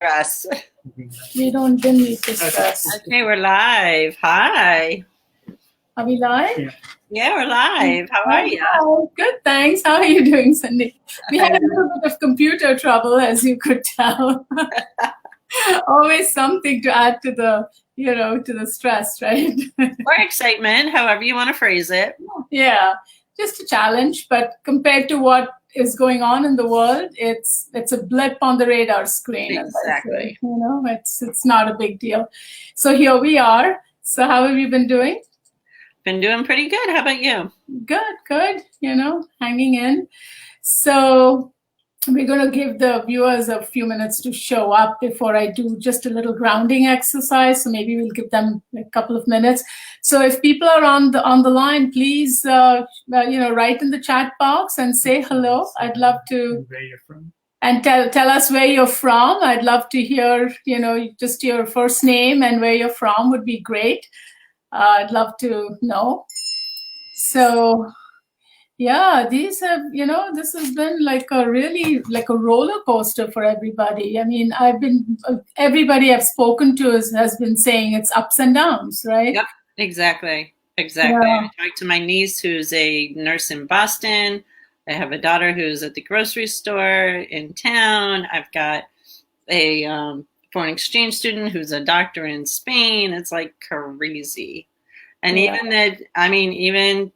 Stress. Didn't need to stress. Okay, we're live. Hi. Are we live? Yeah, we're live. How are you? Oh, good, thanks. How are you doing, Cindy? We had a little bit of computer trouble, as you could tell. Always something to add to the, to the stress, right? Or excitement, however you want to phrase it. Yeah, just a challenge, but compared to what is going on in the world, it's a blip on the radar screen. Exactly. It's not a big deal. So here we are. So how have you been doing? Been doing pretty good. How about you? Good. Hanging in. So we're going to give the viewers a few minutes to show up before I do just a little grounding exercise. So maybe we'll give them a couple of minutes. So if people are on the line, please, write in the chat box and say hello. I'd love to. Where you're from. And tell us where you're from. I'd love to hear, just your first name and where you're from would be great. I'd love to know. So, yeah, this has been like a roller coaster for everybody. I mean, everybody I've spoken to has been saying it's ups and downs, right? Yep, exactly. Yeah. I talked to my niece who's a nurse in Boston. I have a daughter who's at the grocery store in town. I've got a foreign exchange student who's a doctor in Spain. It's like crazy. And Yeah. even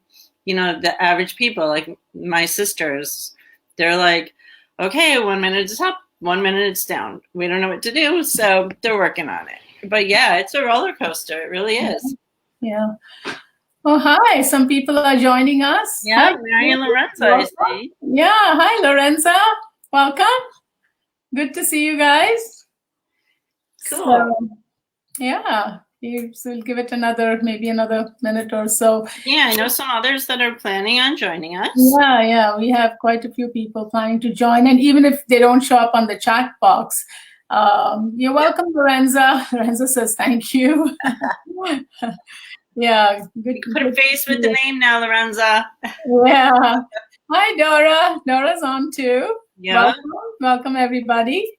the average people, like my sisters, they're like, okay, 1 minute it's up, 1 minute it's down. We don't know what to do. So they're working on it. But yeah, it's a roller coaster. It really is. Yeah. Oh, hi. Some people are joining us. Yeah, Hi. Mary and Lorenzo, I see. Yeah. Hi, Lorenza. Welcome. Good to see you guys. Cool. So, yeah. So we'll give it maybe another minute or so. Yeah, I know some others that are planning on joining us. Yeah. We have quite a few people planning to join. And even if they don't show up on the chat box, you're welcome, Lorenza. Lorenza says thank you. Yeah. Good. Put a face with the name now, Lorenza. Yeah. Hi, Dora. Dora's on too. Yeah. Welcome everybody.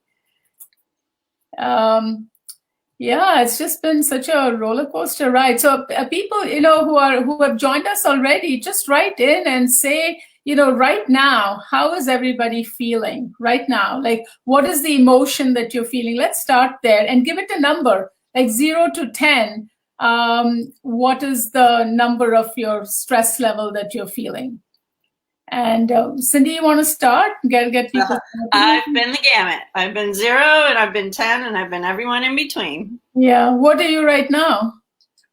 Yeah, it's just been such a roller coaster ride. So people, who have joined us already, just write in and say, right now, how is everybody feeling right now? Like, what is the emotion that you're feeling? Let's start there and give it a number, like 0 to 10. What is the number of your stress level that you're feeling? And Cindy, you want to start? Get people. I've been the gamut. I've been 0 and I've been 10 and I've been everyone in between. Yeah. What are you right now?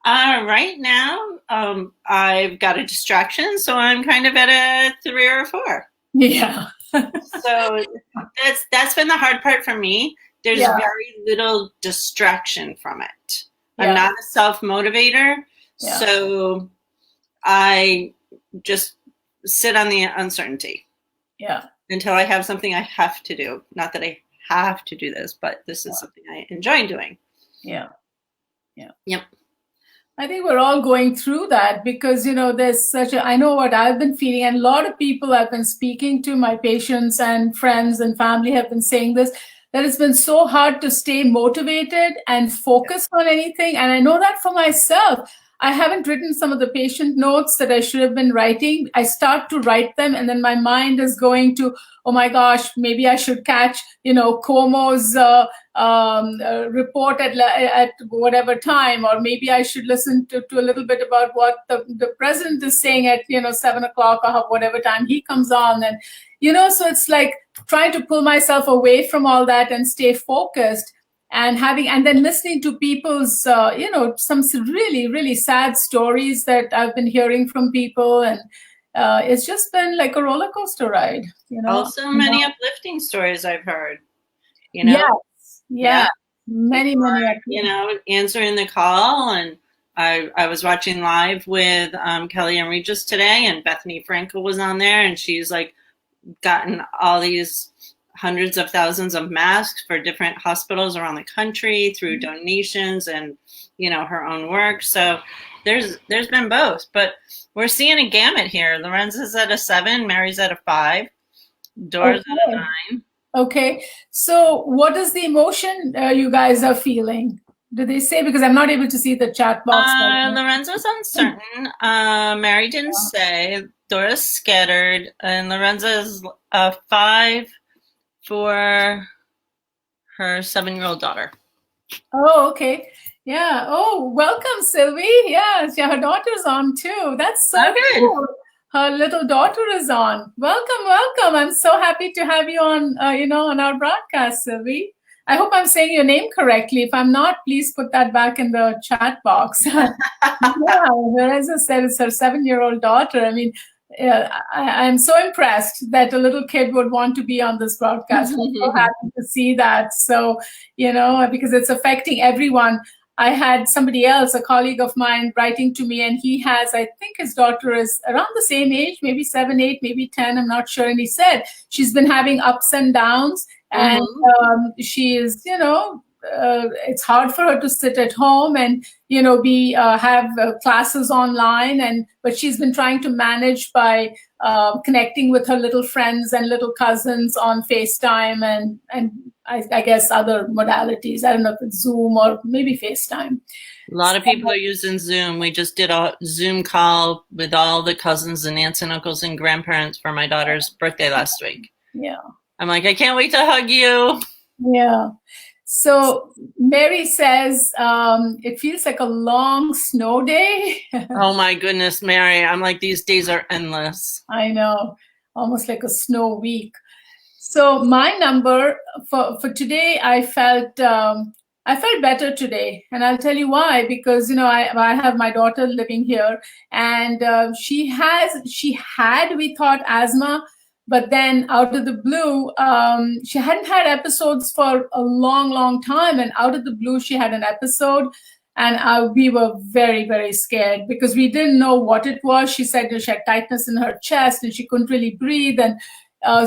Right now, I've got a distraction, so I'm kind of at a 3 or a 4. Yeah. So that's been the hard part for me. There's very little distraction from it. Yeah. I'm not a self-motivator, so I just sit on the uncertainty. Yeah. Until I have something I have to do. Not that I have to do this, but this is something I enjoy doing. Yeah. Yep. I think we're all going through that because, there's I know what I've been feeling, and a lot of people I've been speaking to, my patients and friends and family have been saying this, that it's been so hard to stay motivated and focus on anything. And I know that for myself. I haven't written some of the patient notes that I should have been writing. I start to write them, and then my mind is going to, oh my gosh, maybe I should catch, Cuomo's report at whatever time, or maybe I should listen to a little bit about what the president is saying at 7 o'clock or whatever time he comes on, and so it's like trying to pull myself away from all that and stay focused. And then listening to people's, some really, really sad stories that I've been hearing from people. And it's just been like a roller coaster ride, Also many uplifting stories I've heard, Yes. Yeah. Many. Answering the call. And I was watching live with Kelly and Regis today, and Bethany Frankel was on there, and she's like gotten all these hundreds of thousands of masks for different hospitals around the country through donations and, her own work. So there's been both, but we're seeing a gamut here. Lorenza's at a 7, Mary's at a 5, Dora's at a 9. Okay. So what is the emotion you guys are feeling? Do they say? Because I'm not able to see the chat box right now. Lorenzo's uncertain. Mary didn't say. Dora's scattered, and Lorenzo's 5 for her 7-year-old daughter. Oh, okay. Yeah. Oh, welcome, Sylvie. Yes, yeah, her daughter's on too. That's so Okay. cool. Her little daughter is on. Welcome, welcome. I'm so happy to have you on, on our broadcast, Sylvie. I hope I'm saying your name correctly. If I'm not, please put that back in the chat box. Yeah, as I said, it's her 7-year-old daughter. I mean, I'm so impressed that a little kid would want to be on this broadcast. I'm so happy to see that. So, because it's affecting everyone. I had somebody else, a colleague of mine, writing to me, and he has, I think his daughter is around the same age, maybe 7, 8, maybe 10, I'm not sure. And he said she's been having ups and downs, and she is, it's hard for her to sit at home and be have classes online, but she's been trying to manage by connecting with her little friends and little cousins on FaceTime and I guess other modalities. I don't know if it's Zoom or maybe FaceTime. A lot of people are using Zoom. We just did a Zoom call with all the cousins and aunts and uncles and grandparents for my daughter's birthday last week. Yeah. I'm like, I can't wait to hug you. Yeah. So Mary says it feels like a long snow day. Oh my goodness, Mary. I'm like, these days are endless. I know, almost like a snow week. So my number for today, I felt better today, and I'll tell you why. Because I have my daughter living here, and she had, we thought, asthma. But then out of the blue, she hadn't had episodes for a long, long time. And out of the blue, she had an episode. And we were very, very scared because we didn't know what it was. She said she had tightness in her chest and she couldn't really breathe. And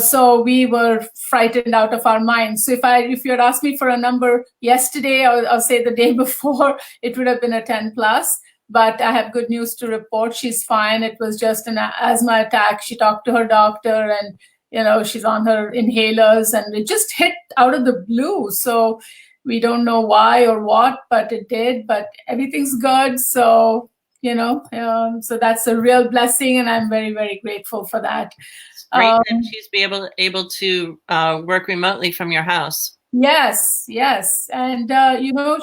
so we were frightened out of our minds. So if you had asked me for a number yesterday, or say the day before, it would have been a 10 plus. But I have good news to report. She's fine. It was just an asthma attack. She talked to her doctor and, she's on her inhalers, and it just hit out of the blue. So we don't know why or what, but it did. But everything's good. So, so that's a real blessing. And I'm very, very grateful for that. It's great that she's able to work remotely from your house. Yes. And,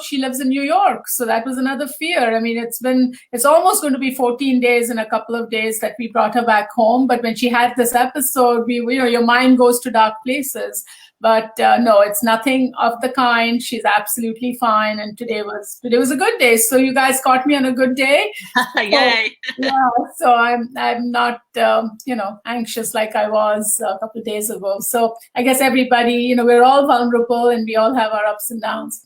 she lives in New York. So that was another fear. I mean, it's almost going to be 14 days in a couple of days that we brought her back home. But when she had this episode, your mind goes to dark places. But no, it's nothing of the kind. She's absolutely fine. And today was a good day. So you guys caught me on a good day. Yay. So I'm not, anxious like I was a couple of days ago. So I guess everybody, we're all vulnerable and we all have our ups and downs.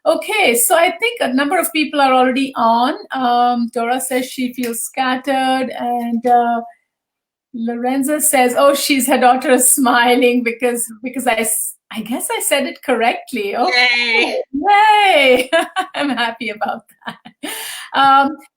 Okay, so I think a number of people are already on. Dora says she feels scattered, and Lorenza says, "Oh, her daughter is smiling because I guess I said it correctly." Oh, yay! I'm happy about that.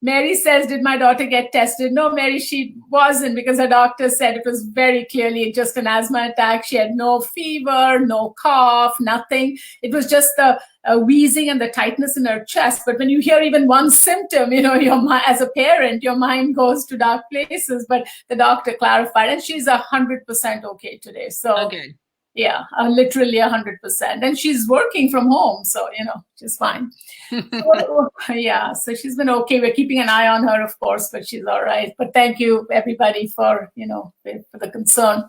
Mary says, "Did my daughter get tested?" No, Mary, she wasn't, because her doctor said it was very clearly just an asthma attack. She had no fever, no cough, nothing. It was just the wheezing and the tightness in her chest. But when you hear even one symptom, as a parent, your mind goes to dark places. But the doctor clarified, and she's 100% okay today. So, okay. Yeah, literally 100%. And she's working from home, so, she's fine. So she's been okay. We're keeping an eye on her, of course, but she's all right. But thank you, everybody, for the concern.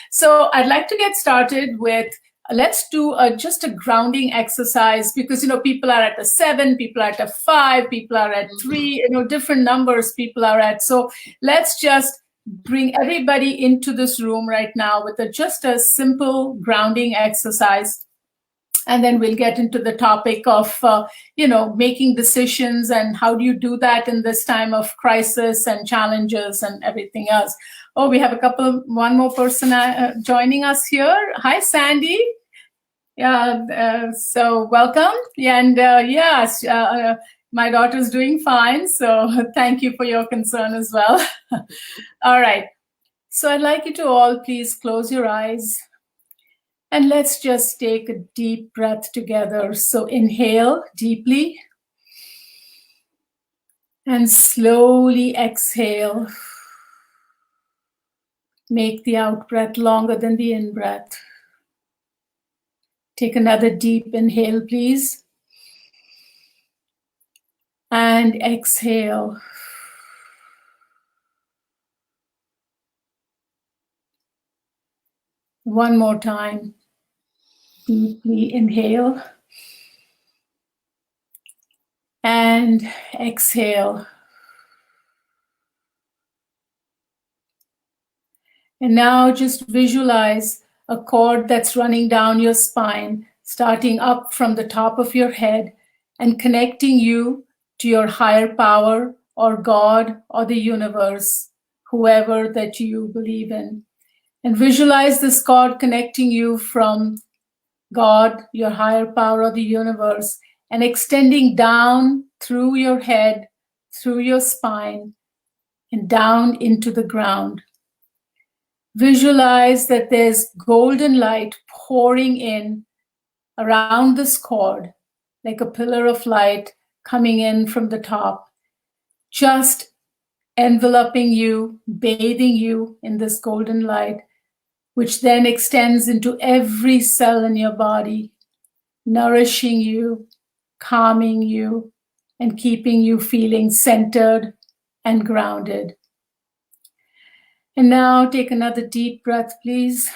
So I'd like to get started with, let's do just a grounding exercise, because, people are at a 7, people are at a 5, people are at 3, different numbers people are at. So let's just bring everybody into this room right now with just a simple grounding exercise. And then we'll get into the topic of, making decisions and how do you do that in this time of crisis and challenges and everything else. Oh, we have one more person joining us here. Hi, Sandy. Yeah, so welcome. And yes, my daughter's doing fine. So thank you for your concern as well. All right. So I'd like you to all please close your eyes And let's just take a deep breath together. So inhale deeply and slowly exhale. Make the out breath longer than the in breath. Take another deep inhale, please. And exhale. One more time. Deeply inhale. And exhale. And now just visualize a cord that's running down your spine, starting up from the top of your head and connecting you to your higher power or God or the universe, whoever that you believe in. And visualize this cord connecting you from God, your higher power or the universe, and extending down through your head, through your spine, and down into the ground. Visualize that there's golden light pouring in around this cord, like a pillar of light coming in from the top, just enveloping you, bathing you in this golden light, which then extends into every cell in your body, nourishing you, calming you, and keeping you feeling centered and grounded. And now take another deep breath, please.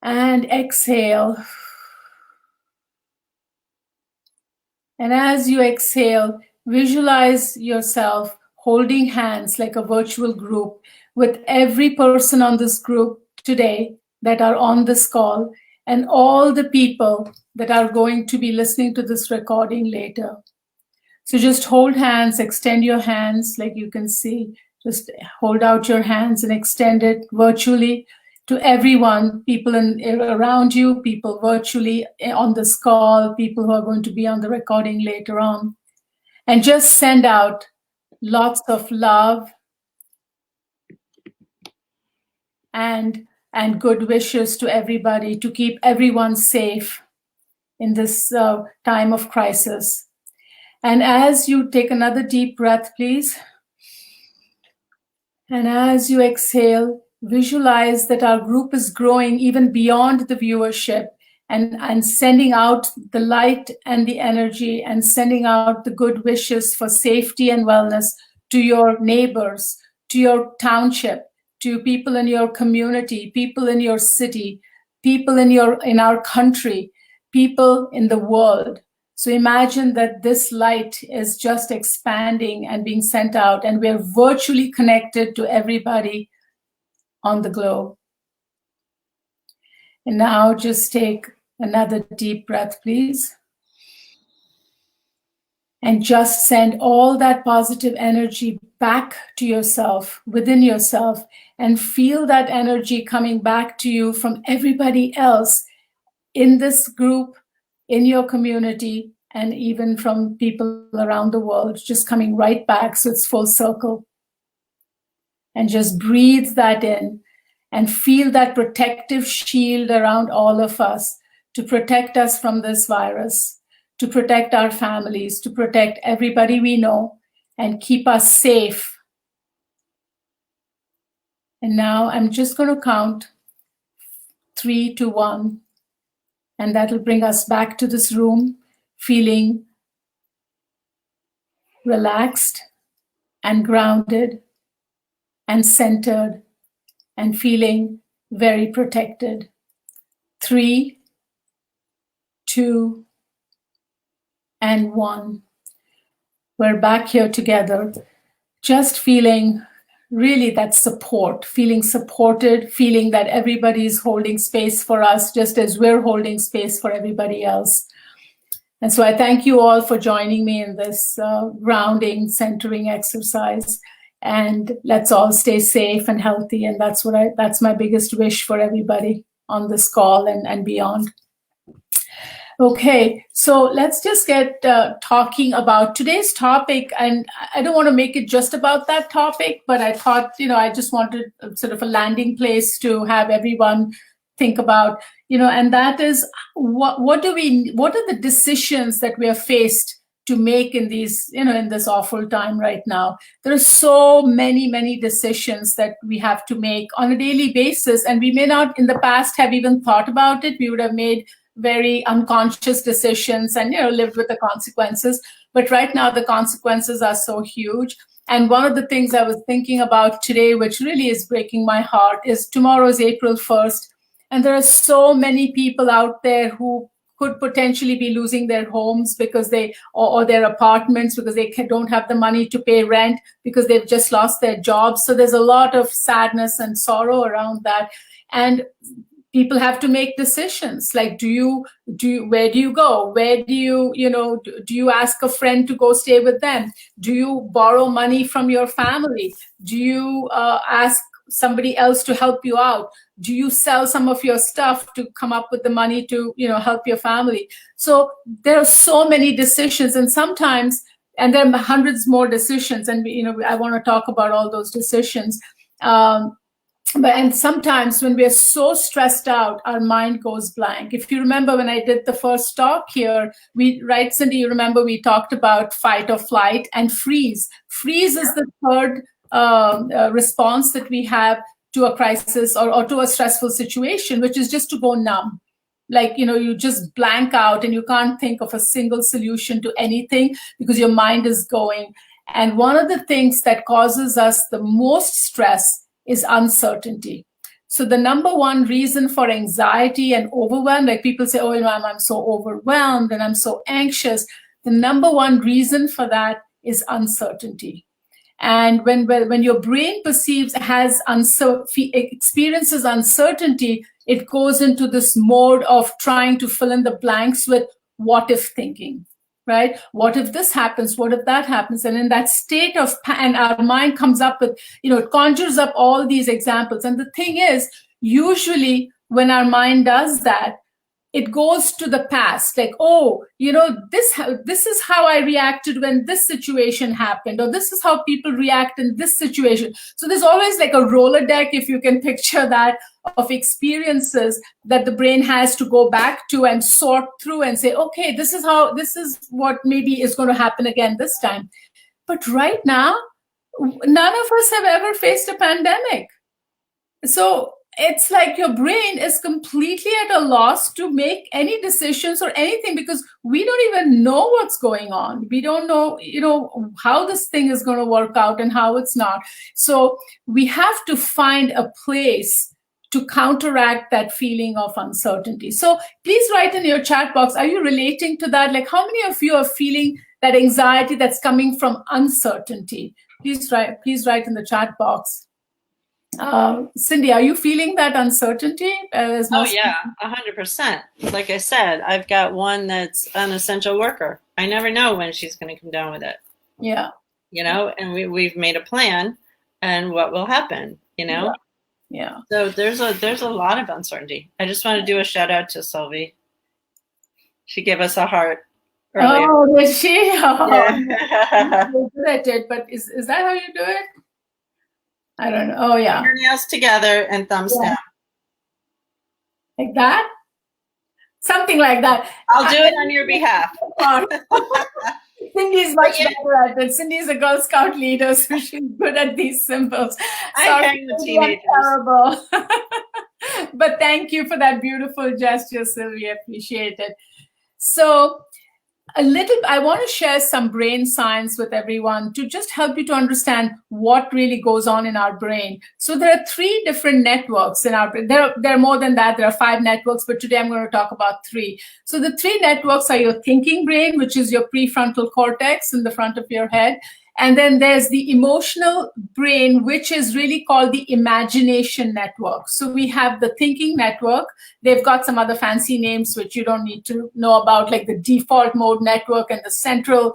And exhale. And as you exhale, visualize yourself holding hands like a virtual group with every person on this group today that are on this call and all the people that are going to be listening to this recording later. So just hold hands, extend your hands like you can see. Just hold out your hands and extend it virtually to everyone, people around you, people virtually on this call, people who are going to be on the recording later on. And just send out lots of love and good wishes to everybody to keep everyone safe in this time of crisis. And as you take another deep breath, please. And as you exhale, visualize that our group is growing even beyond the viewership and sending out the light and the energy and sending out the good wishes for safety and wellness to your neighbors, to your township, to people in your community, people in your city, people in our country, people in the world. So imagine that this light is just expanding and being sent out, and we're virtually connected to everybody on the globe. And now just take another deep breath, please. And just send all that positive energy back to yourself, within yourself, and feel that energy coming back to you from everybody else in this group, in your community, and even from people around the world, just coming right back. So it's full circle. And just breathe that in and feel that protective shield around all of us to protect us from this virus, to protect our families, to protect everybody we know, and keep us safe. And now I'm just going to count 3 to 1. And that will bring us back to this room feeling relaxed and grounded and centered and feeling very protected. 3, 2, and 1. We're back here together, just feeling really that support, feeling supported, feeling that everybody is holding space for us, just as we're holding space for everybody else. And so I thank you all for joining me in this grounding, centering exercise. And let's all stay safe and healthy. And that's my biggest wish for everybody on this call and beyond. Okay, so let's just get talking about today's topic. And I don't want to make it just about that topic, but I thought, I just wanted sort of a landing place to have everyone think about, and that is what are the decisions that we are faced to make in these, in this awful time right now. There are so many, many decisions that we have to make on a daily basis. And we may not in the past have even thought about it. We would have made very unconscious decisions and lived with the consequences, but right now the consequences are so huge. And one of the things I was thinking about today, which really is breaking my heart, is tomorrow's April 1st, and there are so many people out there who could potentially be losing their homes because or their apartments because they don't have the money to pay rent because they've just lost their jobs. So there's a lot of sadness and sorrow around that. And people have to make decisions like, where do you go? Where do do you ask a friend to go stay with them? Do you borrow money from your family? Do you ask somebody else to help you out? Do you sell some of your stuff to come up with the money to, help your family? So there are so many decisions, and sometimes, and there are hundreds more decisions, and I want to talk about all those decisions. And sometimes when we are so stressed out, our mind goes blank. If you remember when I did the first talk here, right, Cindy, you remember we talked about fight or flight and freeze. Freeze is the third response that we have to a crisis or to a stressful situation, which is just to go numb. Like, you just blank out and you can't think of a single solution to anything because your mind is going. And one of the things that causes us the most stress is uncertainty. So the number one reason for anxiety and overwhelm, like people say, oh, I'm so overwhelmed and I'm so anxious. The number one reason for that is uncertainty. And when your brain experiences uncertainty, it goes into this mode of trying to fill in the blanks with what if thinking. Right? What if this happens? What if that happens? And in that state of, and our mind comes up with, it conjures up all these examples. And the thing is, usually when our mind does that, it goes to the past, like, oh, this is how I reacted when this situation happened, or this is how people react in this situation. So there's always like a Rolodeck, if you can picture that, of experiences that the brain has to go back to and sort through and say, okay, this is what maybe is going to happen again this time. But right now, none of us have ever faced a pandemic. So it's like your brain is completely at a loss to make any decisions or anything because we don't even know what's going on. We don't know, how this thing is going to work out and how it's not. So we have to find a place to counteract that feeling of uncertainty. So please write in your chat box, are you relating to that? Like, how many of you are feeling that anxiety that's coming from uncertainty? Please write in the chat box. Cindy, are you feeling that uncertainty? Oh yeah, 100%. Like I said, I've got one that's an essential worker. I never know when she's going to come down with it. Yeah. And we've made a plan and what will happen, Yeah. So there's a lot of uncertainty. I just want to do a shout out to Sylvie. She gave us a heart earlier. Oh, did she? Oh, yeah. Good at it, but is that how you do it? I don't know. Oh, yeah. Fingernails together and thumbs down. Like that? Something like that. I'll do it on your behalf. Cindy's much better at it. Cindy's a Girl Scout leader, so she's good at these symbols. I hang with teenagers. Terrible. But thank you for that beautiful gesture, Sylvia. Appreciate it. So I want to share some brain science with everyone to just help you to understand what really goes on in our brain. So there are 3 different networks in our brain. There are more than that. There are 5 networks, but today I'm going to talk about 3. So the 3 networks are your thinking brain, which is your prefrontal cortex in the front of your head. And then there's the emotional brain, which is really called the imagination network. So we have the thinking network. They've got some other fancy names, which you don't need to know about, like the default mode network and the central,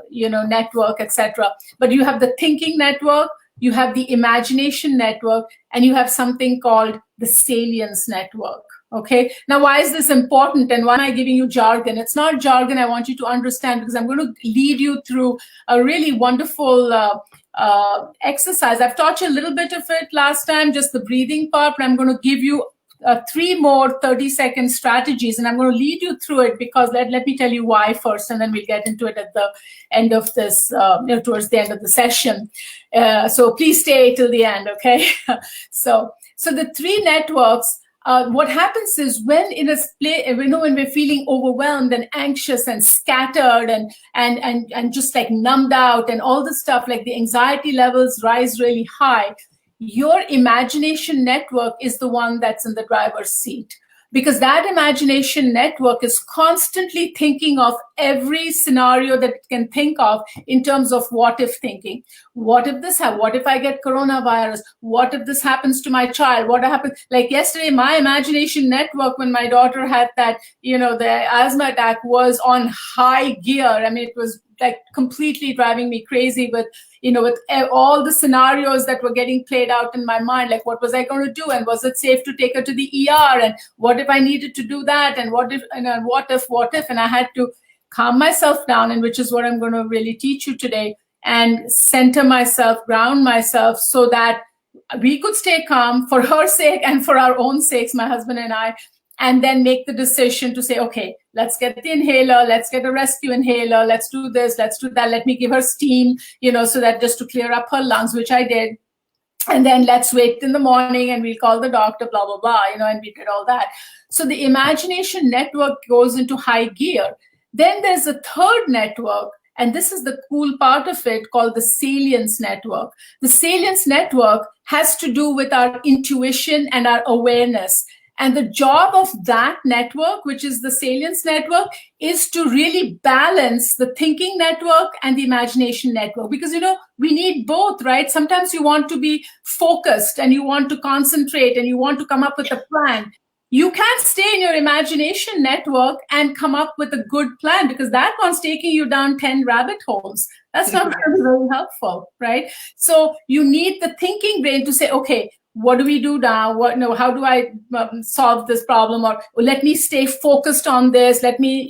network, etc. But you have the thinking network, you have the imagination network, and you have something called the salience network. Okay. Now, why is this important and why am I giving you jargon? It's not jargon. I want you to understand because I'm going to lead you through a really wonderful exercise. I've taught you a little bit of it last time, just the breathing part, but I'm going to give you 3 more 30-second strategies, and I'm going to lead you through it because let me tell you why first, and then we'll get into it at the end of this, towards the end of the session. So please stay till the end, okay? So the 3 networks. What happens is when when we're feeling overwhelmed and anxious and scattered and just like numbed out and all this stuff, like the anxiety levels rise really high, your imagination network is the one that's in the driver's seat. Because that imagination network is constantly thinking of every scenario that it can think of in terms of what if thinking. What if this happens? What if I get coronavirus? What if this happens to my child? What happens? Like yesterday, my imagination network, when my daughter had that, the asthma attack, was on high gear. I mean, it was like completely driving me crazy with all the scenarios that were getting played out in my mind, like what was I going to do, and was it safe to take her to the ER, and what if I needed to do that, and what if, and I had to calm myself down, and which is what I'm going to really teach you today, and center myself, ground myself, so that we could stay calm for her sake and for our own sakes, my husband and I, and then make the decision to say, okay, let's get the inhaler, let's get a rescue inhaler, let's do this, let's do that, let me give her steam, so that just to clear up her lungs, which I did. And then let's wait in the morning and we'll call the doctor, blah, blah, blah, and we did all that. So the imagination network goes into high gear. Then there's a third network, and this is the cool part of it, called the salience network. The salience network has to do with our intuition and our awareness. And the job of that network, which is the salience network, is to really balance the thinking network and the imagination network. Because, we need both, right? Sometimes you want to be focused and you want to concentrate and you want to come up with a plan. You can't stay in your imagination network and come up with a good plan, because that one's taking you down 10 rabbit holes. That's not going to be very helpful, right? So you need the thinking brain to say, okay, what do we do now? How do I solve this problem? Or let me stay focused on this. Let me,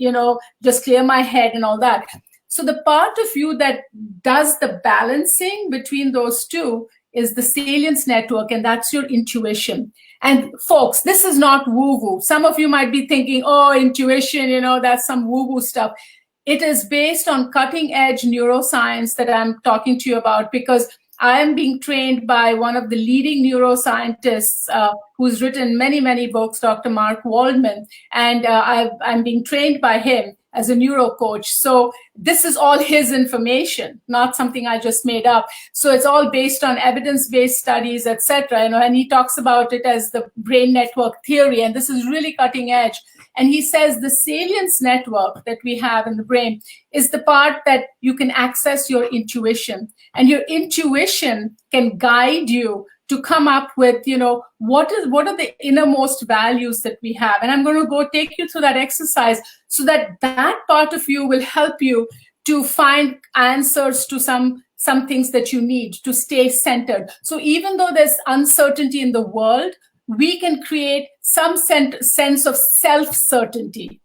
just clear my head and all that. So the part of you that does the balancing between those two is the salience network, and that's your intuition. And folks, this is not woo-woo. Some of you might be thinking, oh, intuition, that's some woo-woo stuff. It is based on cutting-edge neuroscience that I'm talking to you about, because I am being trained by one of the leading neuroscientists who's written many, many books, Dr. Mark Waldman, and I'm being trained by him as a neuro coach. So this is all his information, not something I just made up. So it's all based on evidence-based studies, etc. And he talks about it as the brain network theory, and this is really cutting edge. And he says the salience network that we have in the brain is the part that you can access your intuition. And your intuition can guide you to come up with, what are the innermost values that we have. And I'm going to go take you through that exercise so that part of you will help you to find answers to some things that you need to stay centered. So even though there's uncertainty in the world, we can create some sense of self-certainty.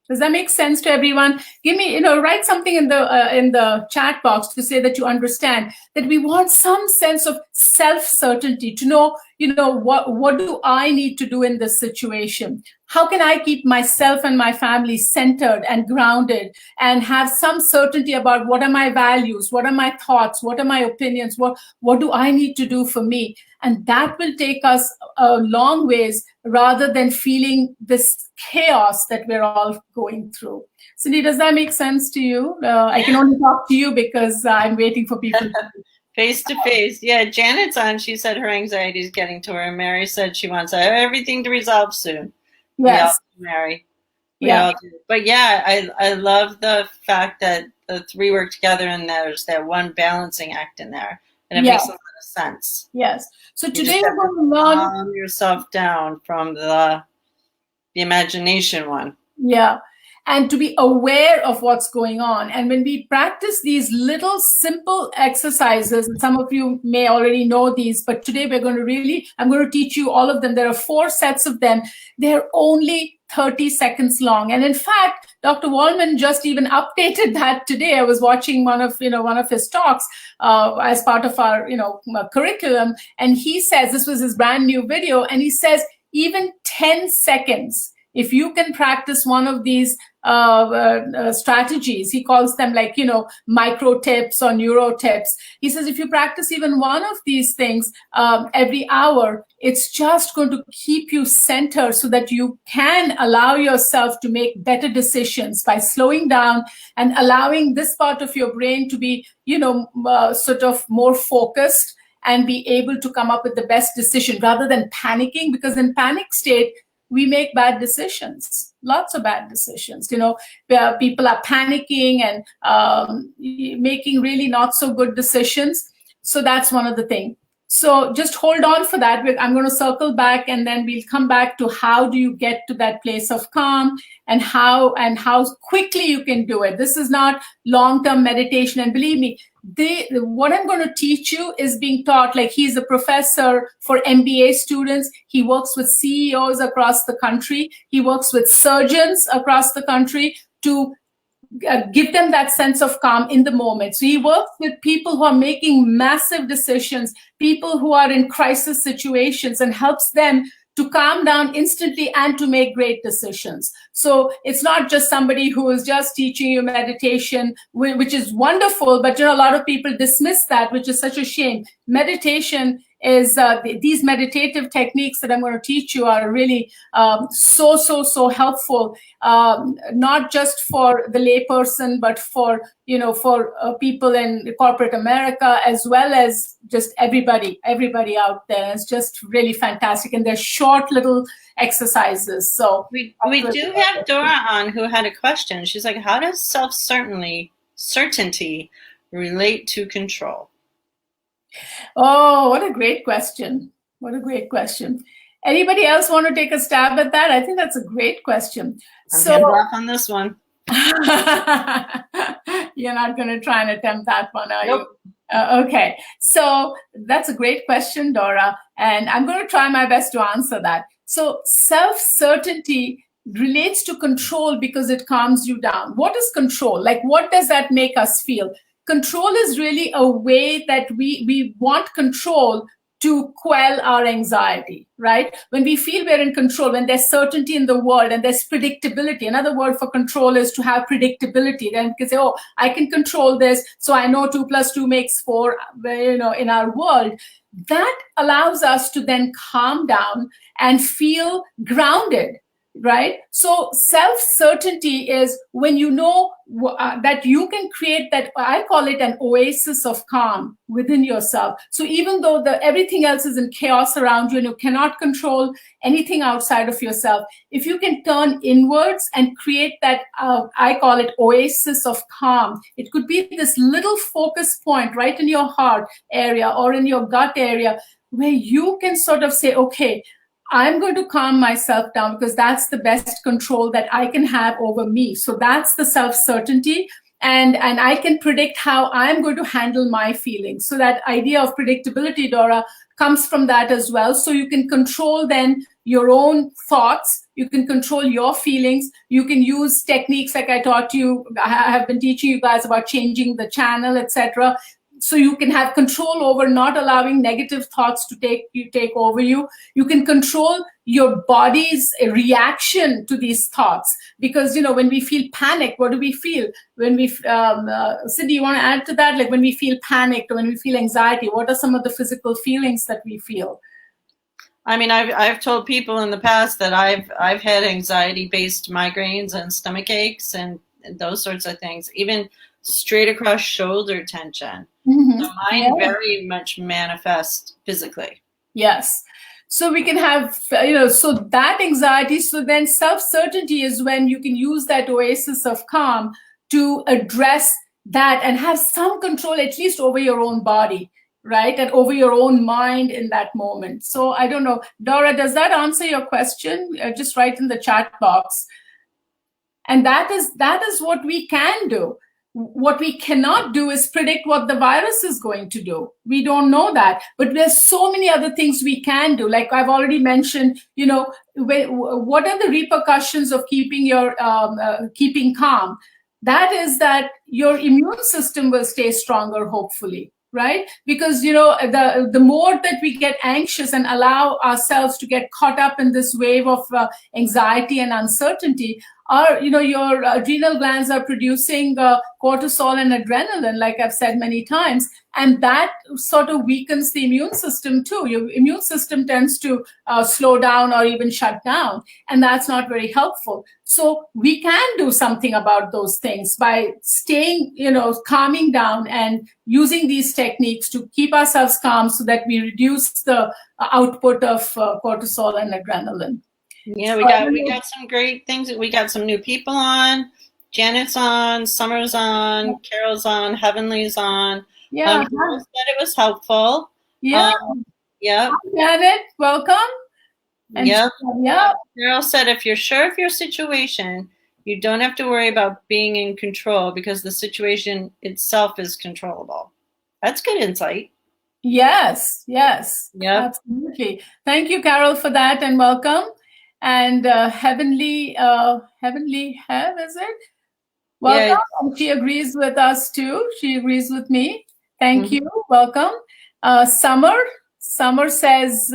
Does that make sense to everyone? Give me, write something in the chat box to say that you understand that we want some sense of self-certainty, to know, what do I need to do in this situation? How can I keep myself and my family centered and grounded and have some certainty about what are my values, what are my thoughts, what are my opinions, what do I need to do for me? And that will take us a long ways, rather than feeling this chaos that we're all going through. Cindy, does that make sense to you? I can only talk to you because I'm waiting for people. Face to face. Yeah, Janet's on. She said her anxiety is getting to her. And Mary said she wants everything to resolve soon. Yes. Mary. Yeah. But yeah, I love the fact that the 3 work together, and there's that one balancing act in there. And it makes a lot of sense. Yes. So today we're going to learn. Calm yourself down from the imagination one. Yeah. and to be aware of what's going on. And when we practice these little simple exercises, and some of you may already know these, but today I'm going to teach you all of them. There are 4 sets of them. They're only 30 seconds long. And in fact, Dr. Wallman just even updated that today. I was watching one of his talks as part of our curriculum, and he says, this was his brand new video, and he says even 10 seconds, if you can practice one of these strategies, he calls them micro tips or neuro tips. He says if you practice even one of these things every hour, it's just going to keep you centered so that you can allow yourself to make better decisions by slowing down and allowing this part of your brain to be, sort of more focused and be able to come up with the best decision rather than panicking, because in panic state, we make bad decisions, lots of bad decisions, where people are panicking and making really not so good decisions. So that's one of the things. So just hold on for that. I'm going to circle back, and then we'll come back to how do you get to that place of calm and how quickly you can do it. This is not long-term meditation. And believe me, what I'm going to teach you is being taught, like he's a professor for MBA students. He works with CEOs across the country. He works with surgeons across the country to give them that sense of calm in the moment. So he works with people who are making massive decisions, people who are in crisis situations, and helps them to calm down instantly and to make great decisions. So it's not just somebody who is just teaching you meditation, which is wonderful, but a lot of people dismiss that, which is such a shame. Meditation is these meditative techniques that I'm going to teach you are really so helpful, not just for the layperson, but for people in corporate America, as well as just everybody out there. It's just really fantastic, and they're short little exercises. So we do have Dora on, who had a question. She's like, how does certainty relate to control? Oh, what a great question. What a great question. Anybody else want to take a stab at that? I think that's a great question. I'm hands off on this one. You're not going to try and attempt that one, are Nope. you? Okay. So that's a great question, Dora. And I'm going to try my best to answer that. So self-certainty relates to control because it calms you down. What is control? Like, what does that make us feel? Control is really a way that we want control to quell our anxiety, right? When we feel we're in control, when there's certainty in the world and there's predictability. Another word for control is to have predictability. Then you can say, oh, I can control this, so I know 2 + 2 makes 4, in our world. That allows us to then calm down and feel grounded, right? So self-certainty is when you know that you can create that, I call it an oasis of calm within yourself. So even though everything else is in chaos around you and you cannot control anything outside of yourself, if you can turn inwards and create that, I call it oasis of calm. It could be this little focus point right in your heart area or in your gut area where you can sort of say, okay, I'm going to calm myself down because that's the best control that I can have over me. So that's the self-certainty. And I can predict how I'm going to handle my feelings. So that idea of predictability, Dora, comes from that as well. So you can control then your own thoughts. You can control your feelings. You can use techniques like I taught you. I have been teaching you guys about changing the channel, etc. So you can have control over not allowing negative thoughts to take over you. You can control your body's reaction to these thoughts. Because, when we feel panic, what do we feel? When we, Cindy, you want to add to that? Like when we feel panicked or when we feel anxiety, what are some of the physical feelings that we feel? I mean, I've told people in the past that I've had anxiety-based migraines and stomach aches and those sorts of things, even straight across shoulder tension. Mm-hmm. So mine very much manifest physically. Yes. So we can have, so that anxiety. So then self-certainty is when you can use that oasis of calm to address that and have some control at least over your own body, right? And over your own mind in that moment. So I don't know, Dora, does that answer your question? Just write in the chat box. And that is what we can do. What we cannot do is predict what the virus is going to do. We don't know that. But there's so many other things we can do. Like I've already mentioned, what are the repercussions of keeping calm? That is that your immune system will stay stronger, hopefully, right? Because the more that we get anxious and allow ourselves to get caught up in this wave of anxiety and uncertainty, your adrenal glands are producing cortisol and adrenaline, like I've said many times, and that sort of weakens the immune system too. Your immune system tends to slow down or even shut down, and that's not very helpful. So we can do something about those things by staying, calming down and using these techniques to keep ourselves calm so that we reduce the output of cortisol and adrenaline. Yeah, we got some great things. We got some new people on. Janet's on, Summer's on, Carol's on, Heavenly's on. Yeah, Carol said it was helpful. Yeah. Yep. Janet, welcome. And yep. Yeah. Carol said if you're sure of your situation, you don't have to worry about being in control because the situation itself is controllable. That's good insight. Yes. Yep. Absolutely. Thank you, Carol, for that, and welcome. And Heavenly Have, is it? Welcome. Yeah. And she agrees with us too. She agrees with me. Thank you. Welcome. Summer says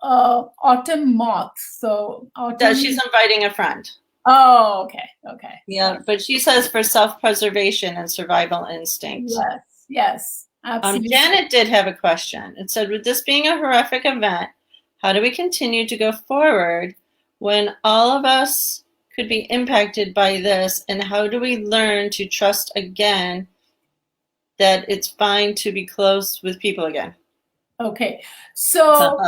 autumn moth. So autumn. She's inviting a friend. Oh, okay. Yeah, but she says for self-preservation and survival instincts. Yes, absolutely. Janet did have a question. It said, with this being a horrific event, how do we continue to go forward when all of us could be impacted by this, and how do we learn to trust again that it's fine to be close with people again? Okay, so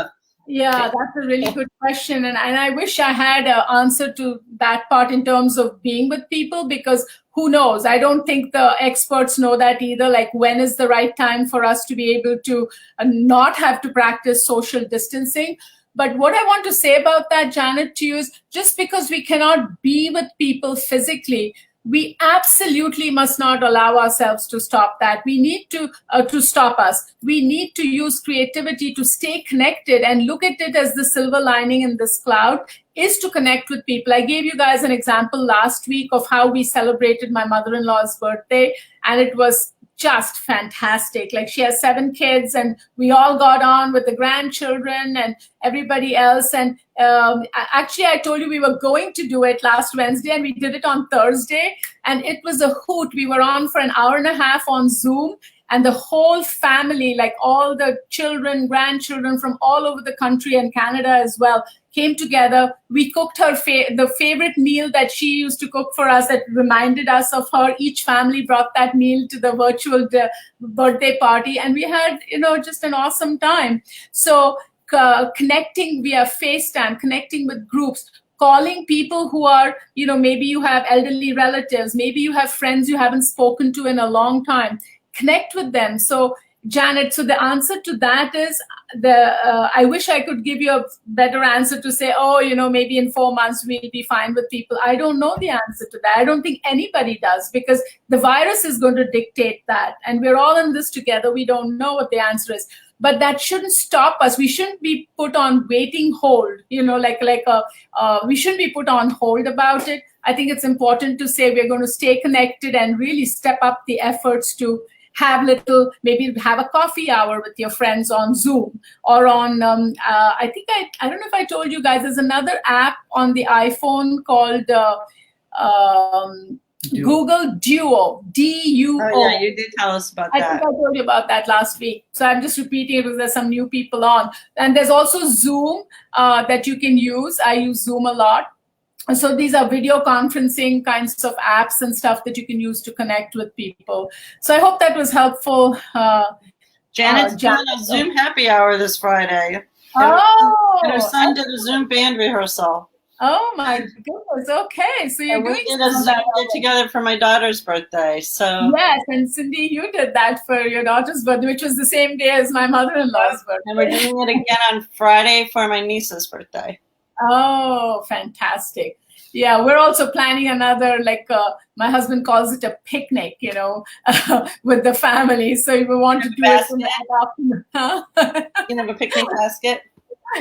yeah, that's a really good question, and I wish I had an answer to that part in terms of being with people, because who knows? I don't think the experts know that either, like when is the right time for us to be able to not have to practice social distancing. But what I want to say about that, Janet, to you is just because we cannot be with people physically, we absolutely must not allow ourselves to stop that. We need to stop us. We need to use creativity to stay connected and look at it as the silver lining in this cloud is to connect with people. I gave you guys an example last week of how we celebrated my mother-in-law's birthday, and it was just fantastic. Like, she has 7 kids, and we all got on with the grandchildren and everybody else. And actually, I told you we were going to do it last Wednesday, and we did it on Thursday, and it was a hoot. We were on for an hour and a half on Zoom, and the whole family, like all the children, grandchildren from all over the country and Canada as well, came together. We cooked her the favorite meal that she used to cook for us that reminded us of her. Each family brought that meal to the virtual birthday party, and we had, just an awesome time. So connecting via FaceTime, connecting with groups, calling people who are, maybe you have elderly relatives, maybe you have friends you haven't spoken to in a long time. Connect with them. So, Janet, so the answer to that is I wish I could give you a better answer to say, maybe in 4 months we'll be fine with people. I don't know the answer to that. I don't think anybody does, because the virus is going to dictate that. And we're all in this together. We don't know what the answer is. But that shouldn't stop us. We shouldn't be put on waiting hold, we shouldn't be put on hold about it. I think it's important to say we're going to stay connected and really step up the efforts to maybe have a coffee hour with your friends on Zoom or on, I don't know if I told you guys, there's another app on the iPhone called Google Duo, D-U-O. Oh, yeah, you did tell us about that. I think I told you about that last week. So I'm just repeating it because there's some new people on. And there's also Zoom that you can use. I use Zoom a lot. So these are video conferencing kinds of apps and stuff that you can use to connect with people. So I hope that was helpful. Janet's doing a Zoom happy hour this Friday. And her son did a Zoom band rehearsal. Oh my goodness! Okay, so you're doing a Zoom get together for my daughter's birthday. So yes, and Cindy, you did that for your daughter's birthday, which was the same day as my mother-in-law's birthday. And we're doing it again on Friday for my niece's birthday. Oh, fantastic. Yeah, we're also planning another, my husband calls it a picnic, with the family. So we want to do it in Basket. the afternoon. Huh? You can have a picnic basket.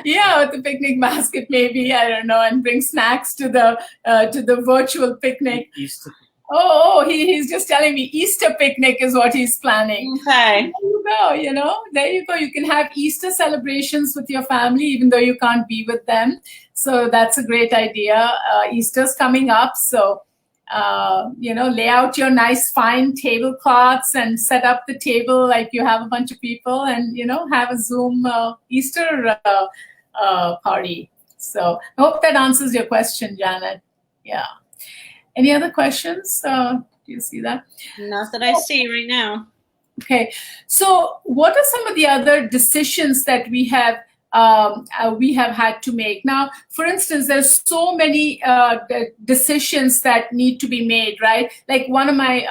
Yeah, with the picnic basket, maybe, I don't know, and bring snacks to the virtual picnic. Easter. Oh, he's just telling me Easter picnic is what he's planning. Okay. There you go, there you go. You can have Easter celebrations with your family, even though you can't be with them. So that's a great idea. Easter's coming up. So, lay out your nice, fine tablecloths and set up the table like you have a bunch of people and, have a Zoom Easter party. So I hope that answers your question, Janet. Yeah. Any other questions? Do you see that? Not that I see right now. Okay. So what are some of the other decisions that we have had to make? Now, for instance, there's so many decisions that need to be made, right? Like one of my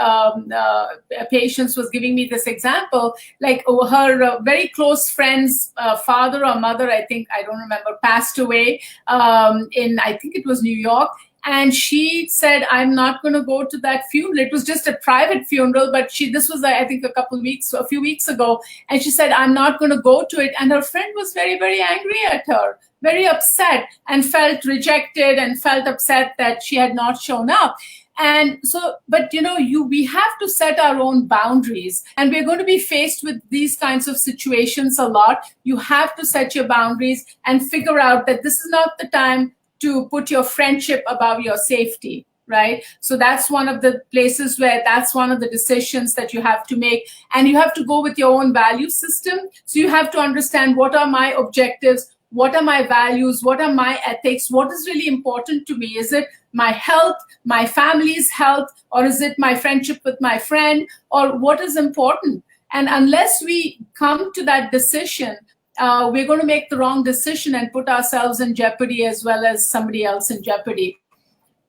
patients was giving me this example, like her very close friend's father or mother, I don't remember, passed away I think it was New York. And she said, I'm not going to go to that funeral. It was just a private funeral, but this was, I think, a few weeks ago. And she said, I'm not going to go to it. And her friend was very, very angry at her, very upset, and felt rejected and felt upset that she had not shown up. And so, but we have to set our own boundaries, and we're going to be faced with these kinds of situations a lot. You have to set your boundaries and figure out that this is not the time to put your friendship above your safety, right? So that's one of the places where that's one of the decisions that you have to make. And you have to go with your own value system. So you have to understand, what are my objectives? What are my values? What are my ethics? What is really important to me? Is it my health, my family's health, or is it my friendship with my friend, or what is important? And unless we come to that decision, we're going to make the wrong decision and put ourselves in jeopardy as well as somebody else in jeopardy.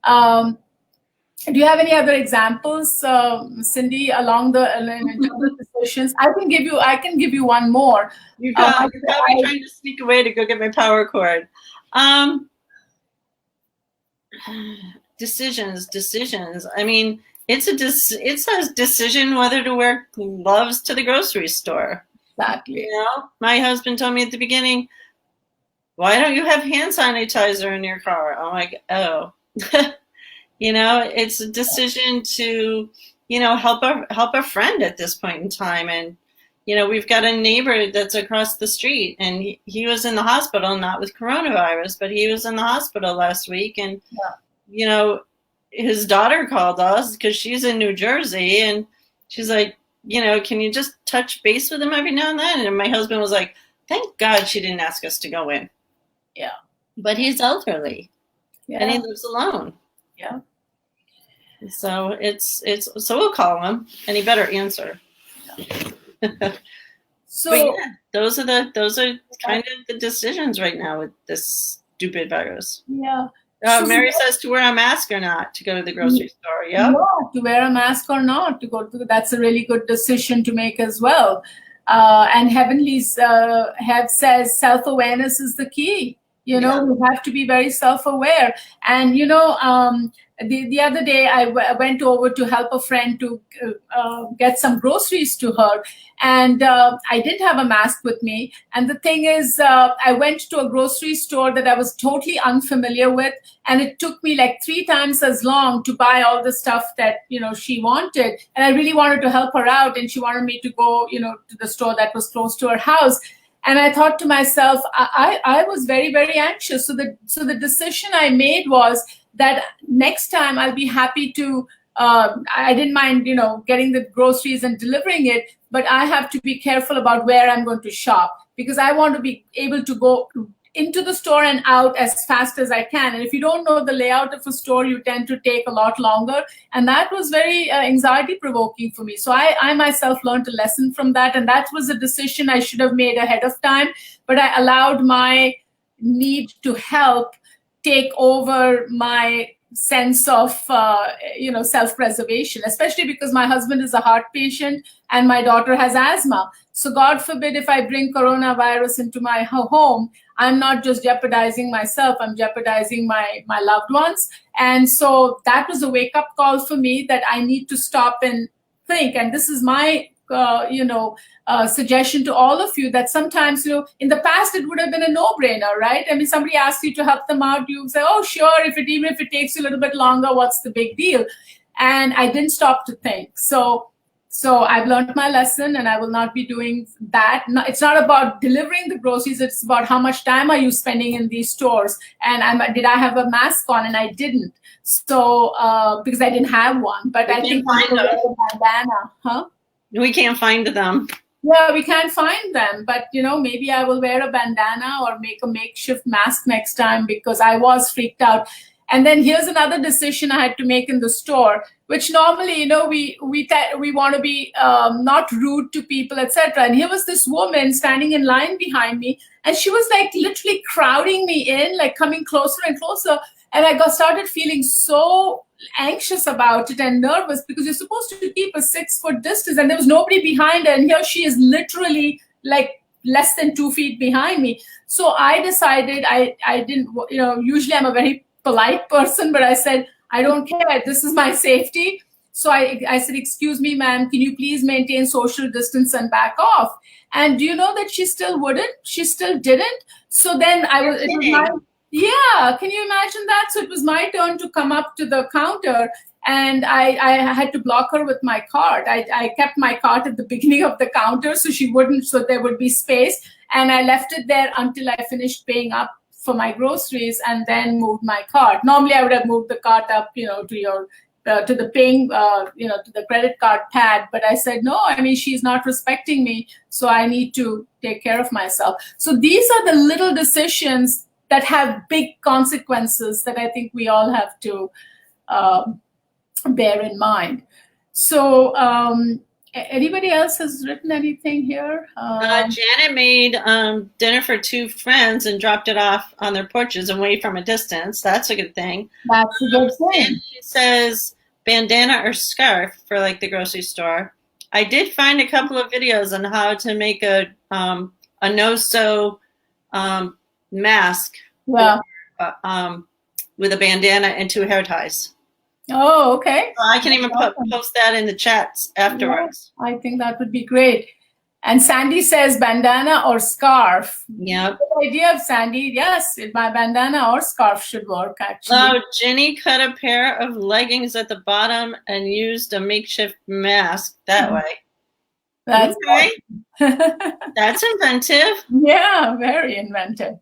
Do you have any other examples, Cindy, along the decisions? I can give you one more. You're probably trying to sneak away to go get my power cord. Decisions. I mean, it's a decision whether to wear gloves to the grocery store. Exactly. My husband told me at the beginning, why don't you have hand sanitizer in your car? I'm like, oh. It's a decision to, help a friend at this point in time. And, we've got a neighbor that's across the street, and he was in the hospital, not with coronavirus, but he was in the hospital last week. And, his daughter called us because she's in New Jersey, and she's like, can you just touch base with him every now and then? And my husband was like, thank God she didn't ask us to go in. Yeah. But he's elderly. Yeah. And he lives alone. Yeah. So so we'll call him, and he better answer. Yeah. So yeah, those are kind of the decisions right now with this stupid virus. Yeah. Mary says to wear a mask or not to go to the grocery store. Yeah. To wear a mask or not to go to. That's a really good decision to make as well. And Heavenly's says self-awareness is the key. We have to be very self-aware. And, the other day I went over to help a friend to get some groceries to her. And I didn't have a mask with me. And the thing is, I went to a grocery store that I was totally unfamiliar with. And it took me like 3 times as long to buy all the stuff that, she wanted. And I really wanted to help her out. And she wanted me to go, to the store that was close to her house. And I thought to myself, I was very, very anxious. So the decision I made was that next time I'll be happy to, I didn't mind, getting the groceries and delivering it, but I have to be careful about where I'm going to shop, because I want to be able to go into the store and out as fast as I can. And if you don't know the layout of a store, you tend to take a lot longer. And that was very anxiety provoking for me. So I myself learned a lesson from that. And that was a decision I should have made ahead of time. But I allowed my need to help take over my sense of self-preservation, especially because my husband is a heart patient and my daughter has asthma. So God forbid if I bring coronavirus into my home, I'm not just jeopardizing myself, I'm jeopardizing my loved ones. And so that was a wake-up call for me that I need to stop and think. And this is my suggestion to all of you, that sometimes, in the past it would have been a no-brainer, right? I mean, somebody asks you to help them out, you say, oh, sure, even if it takes you a little bit longer, what's the big deal? And I didn't stop to think. So I've learned my lesson, and I will not be doing that. No, it's not about delivering the groceries. It's about how much time are you spending in these stores. And did I have a mask on? And I didn't. So because I didn't have one. But I think I'm going to wear a bandana. Huh? We can't find them. Yeah, we can't find them. But, maybe I will wear a bandana or make a makeshift mask next time, because I was freaked out. And then here's another decision I had to make in the store, which normally, we want to be not rude to people, etc. And here was this woman standing in line behind me, and she was like literally crowding me in, like coming closer and closer. And I started feeling so anxious about it and nervous, because you're supposed to keep a 6-foot distance, and there was nobody behind her. And here she is literally like less than 2 feet behind me. So I decided I didn't, usually I'm a very polite person, but I said, I don't care. This is my safety. So I said, excuse me, ma'am, can you please maintain social distance and back off? And do you know that she still wouldn't? She still didn't. So then yeah, can you imagine that? So it was my turn to come up to the counter, and I had to block her with my cart. I kept my cart at the beginning of the counter so there would be space. And I left it there until I finished paying up for my groceries, and then moved my cart. Normally I would have moved the cart up, to the paying, to the credit card pad. But I said, no, I mean, she's not respecting me, so I need to take care of myself. So these are the little decisions that have big consequences that I think we all have to bear in mind. So anybody else has written anything here? Janet made dinner for 2 friends and dropped it off on their porches and waved from a distance. That's a good thing. That's a good thing. And she says bandana or scarf for like the grocery store. I did find a couple of videos on how to make a no-sew mask. Yeah. With a bandana and 2 hair ties. Oh, okay. So I can even post that in the chats afterwards. Yeah, I think that would be great. And Sandy says bandana or scarf. Yeah. Good idea, Sandy. Yes, my bandana or scarf should work, actually. Oh, Jenny cut a pair of leggings at the bottom and used a makeshift mask that way. That's okay. That's inventive. Yeah, very inventive.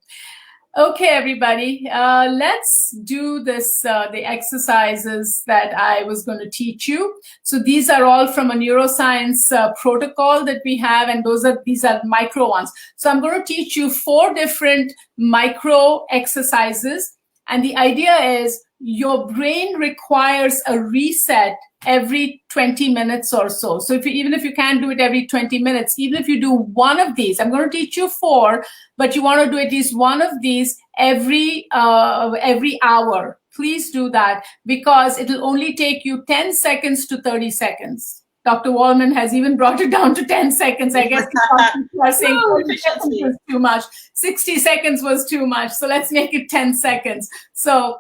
Okay, everybody, let's do this, the exercises that I was going to teach you. So these are all from a neuroscience protocol that we have, and these are micro ones. So I'm going to teach you 4 different micro exercises. And the idea is your brain requires a reset every 20 minutes or so. So even if you can't do it every 20 minutes, even if you do one of these, I'm going to teach you 4, but you want to do at least one of these every hour. Please do that, because it'll only take you 10 seconds to 30 seconds. Dr. Wallman has even brought it down to 10 seconds. I guess people are saying 30 seconds was too much. 60 seconds was too much. So let's make it 10 seconds. So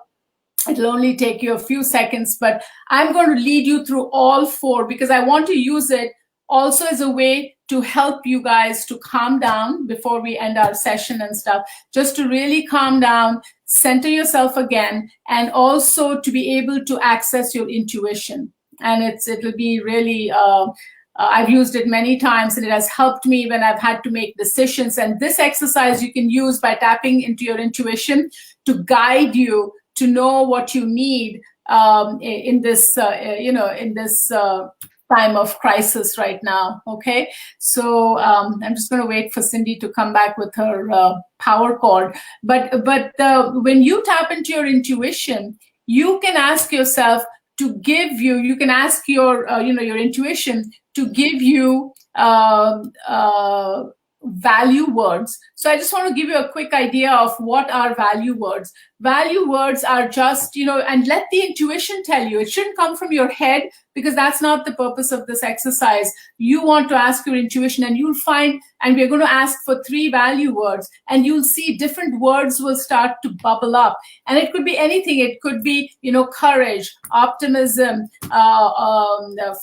it'll only take you a few seconds, but I'm going to lead you through all 4 because I want to use it also as a way to help you guys to calm down before we end our session and stuff, just to really calm down, center yourself again, and also to be able to access your intuition. And it'll be really, I've used it many times, and it has helped me when I've had to make decisions. And this exercise you can use by tapping into your intuition to guide you to know what you need in this, in this time of crisis right now. Okay, so I'm just going to wait for Cindy to come back with her power cord. But when you tap into your intuition, you can ask yourself to give you. You can ask your your intuition to give you value words. So I just want to give you a quick idea of what are value words. Value words are just, and let the intuition tell you. It shouldn't come from your head, because that's not the purpose of this exercise. You want to ask your intuition, and you'll find, and we're going to ask for 3 value words, and you'll see different words will start to bubble up. And it could be anything. It could be, courage, optimism,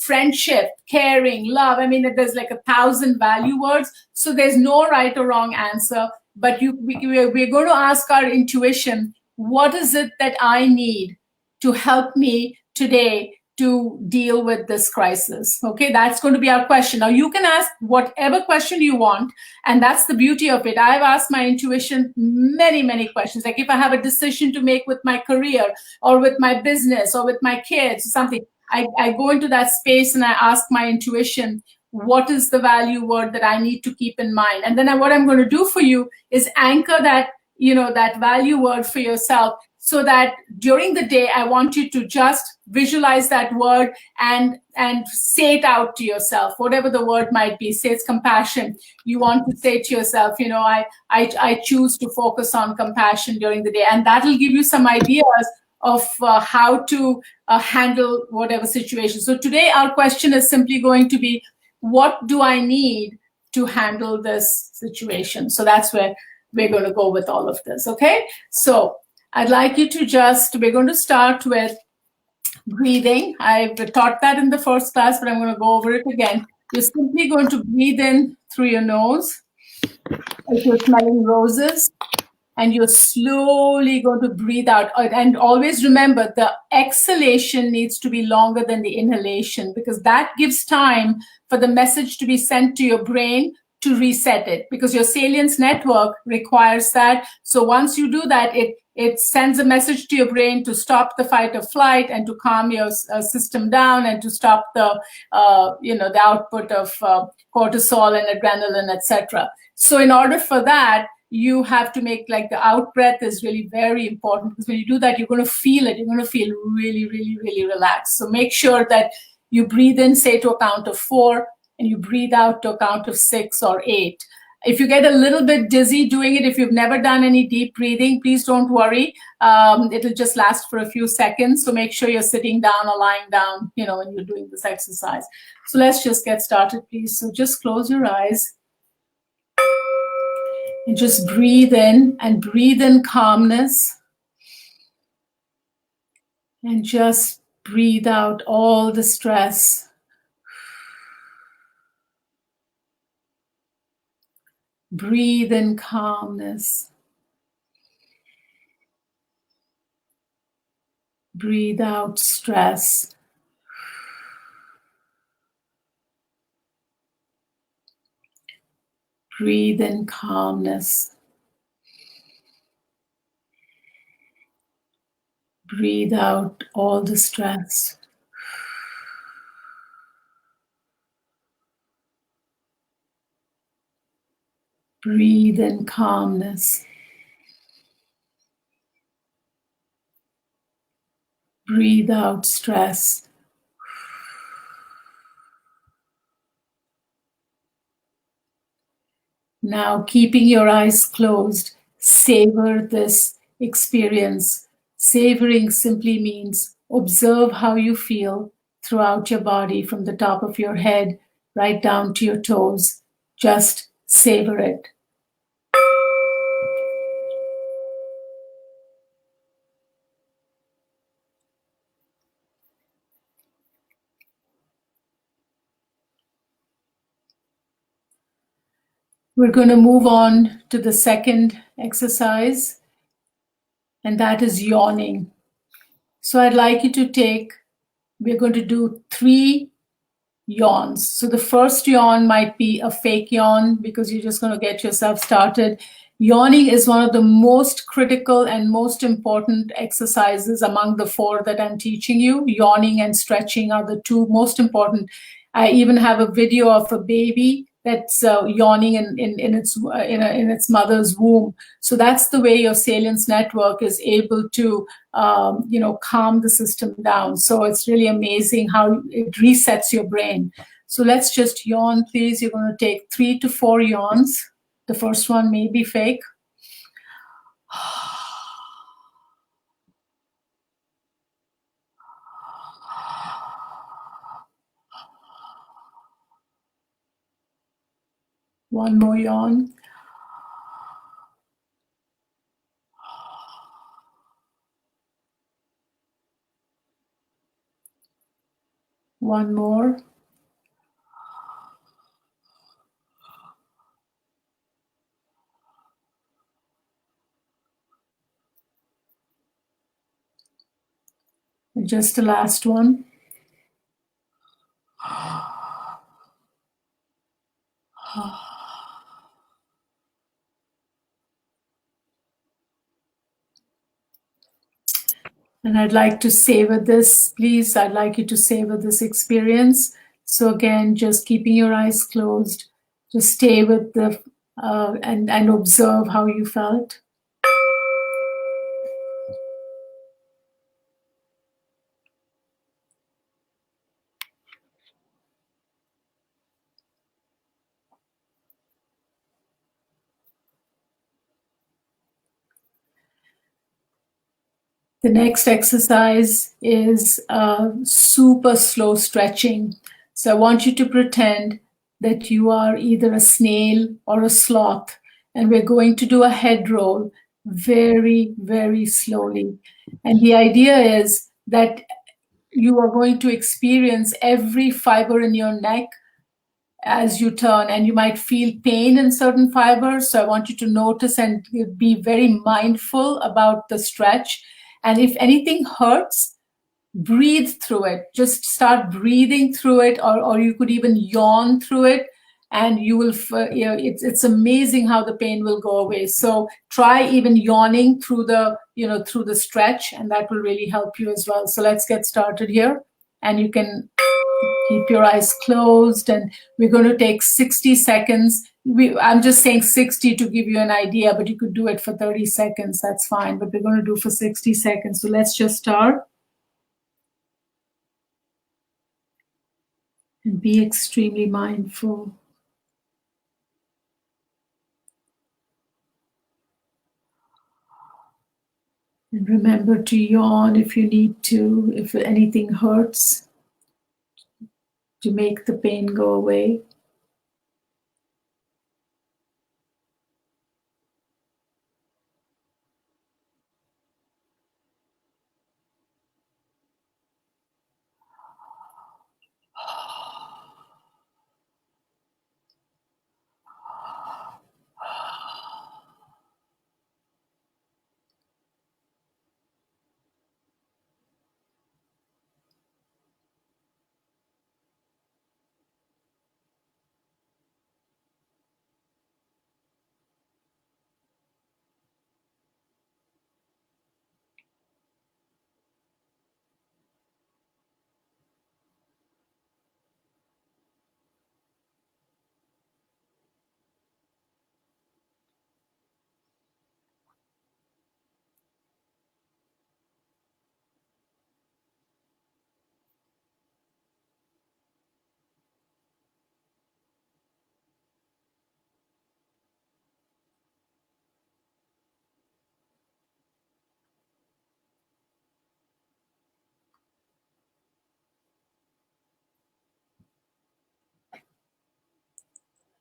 friendship, caring, love. I mean, there's like 1,000 value words. So there's no right or wrong answer, but we're going to ask our intuition, what is it that I need to help me today to deal with this crisis? Okay, that's going to be our question. Now, you can ask whatever question you want, and that's the beauty of it. I've asked my intuition many, many questions. Like if I have a decision to make with my career or with my business or with my kids or something, I go into that space and I ask my intuition, what is the value word that I need to keep in mind? And then what I'm going to do for you is anchor that, that value word for yourself, so that during the day, I want you to just visualize that word and say it out to yourself, whatever the word might be. Say it's compassion. You want to say to yourself, I choose to focus on compassion during the day. And that'll give you some ideas of how to handle whatever situation. So today, our question is simply going to be, what do I need to handle this situation? So that's where we're going to go with all of this, okay? So I'd like you to we're going to start with breathing. I've taught that in the first class, but I'm going to go over it again. You're simply going to breathe in through your nose, like you're smelling roses, and you're slowly going to breathe out. And always remember, the exhalation needs to be longer than the inhalation, because that gives time for the message to be sent to your brain to reset it, because your salience network requires that. So once you do that, it sends a message to your brain to stop the fight or flight and to calm your system down and to stop the the output of cortisol and adrenaline, etc. So in order for that, you have to make, like, the out breath is really very important, because when you do that, you're going to feel it. You're going to feel really, really, really relaxed. So make sure that you breathe in, say, to a count of 4, and you breathe out to a count of 6 or 8. If you get a little bit dizzy doing it, if you've never done any deep breathing, please don't worry. It'll just last for a few seconds. So make sure you're sitting down or lying down, when you're doing this exercise. So let's just get started, please. So just close your eyes and just breathe in, and breathe in calmness, and just breathe out all the stress. Breathe in calmness. Breathe out stress. Breathe in calmness. Breathe out all the stress. Breathe in calmness. Breathe out stress. Now, keeping your eyes closed, savor this experience. Savoring simply means observe how you feel throughout your body, from the top of your head right down to your toes. Just savor it. We're going to move on to the second exercise, and that is yawning. So I'd like you to we're going to do 3 yawns. So the first yawn might be a fake yawn, because you're just going to get yourself started. Yawning is one of the most critical and most important exercises among the 4 that I'm teaching you. Yawning and stretching are the 2 most important. I even have a video of a baby that's yawning in its mother's womb. So that's the way your salience network is able to calm the system down. So it's really amazing how it resets your brain. So let's just yawn, please. You're going to take 3 to 4 yawns. The first one may be fake. One more yawn. One more. Just the last one. And I'd like to savor this, please. I'd like you to savor this experience. So again, just keeping your eyes closed, just stay with the and observe how you felt. The next exercise is super slow stretching. So I want you to pretend that you are either a snail or a sloth, and we're going to do a head roll very, very slowly. And the idea is that you are going to experience every fiber in your neck as you turn, and you might feel pain in certain fibers. So I want you to notice and be very mindful about the stretch. And if anything hurts, breathe through it. Just start breathing through it, or you could even yawn through it. And you will, it's amazing how the pain will go away. So try even yawning through through the stretch, and that will really help you as well. So let's get started here. And you can keep your eyes closed, and we're going to take 60 seconds. I'm just saying 60 to give you an idea, but you could do it for 30 seconds. That's fine, but we're going to do for 60 seconds. So let's just start. And be extremely mindful. And remember to yawn if you need to, if anything hurts, to make the pain go away.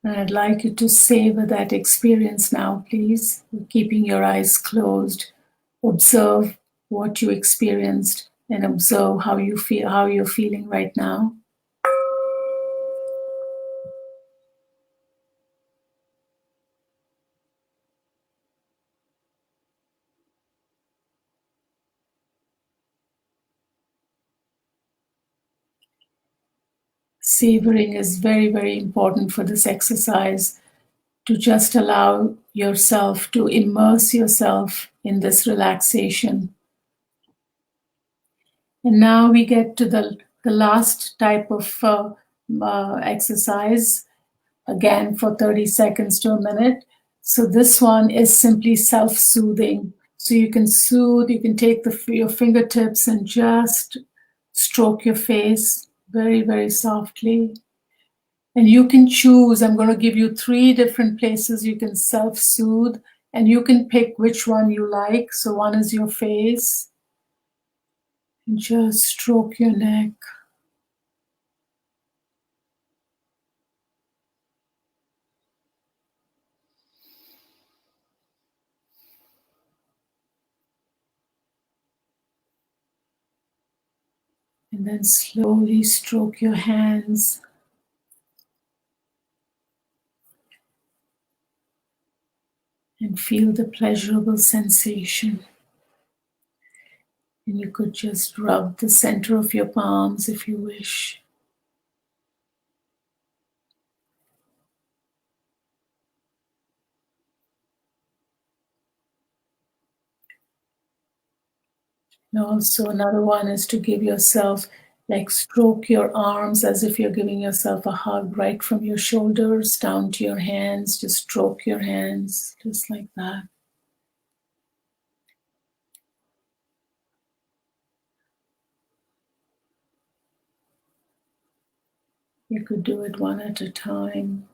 And I'd like you to savor that experience now, please, keeping your eyes closed. Observe what you experienced and observe how you feel, how you're feeling right now. Savoring is very, very important for this exercise, to just allow yourself to immerse yourself in this relaxation. And now we get to the last type of exercise, again for 30 seconds to a minute. So this one is simply self-soothing. So you can soothe, you can take your fingertips and just stroke your face very, very softly. And you can choose. I'm going to give you 3 different places you can self-soothe, and you can pick which one you like. So one is your face, and just stroke your neck. And then slowly stroke your hands. And feel the pleasurable sensation. And you could just rub the center of your palms if you wish. And also another one is to give yourself, like stroke your arms as if you're giving yourself a hug right from your shoulders down to your hands. Just stroke your hands just like that. You could do it one at a time.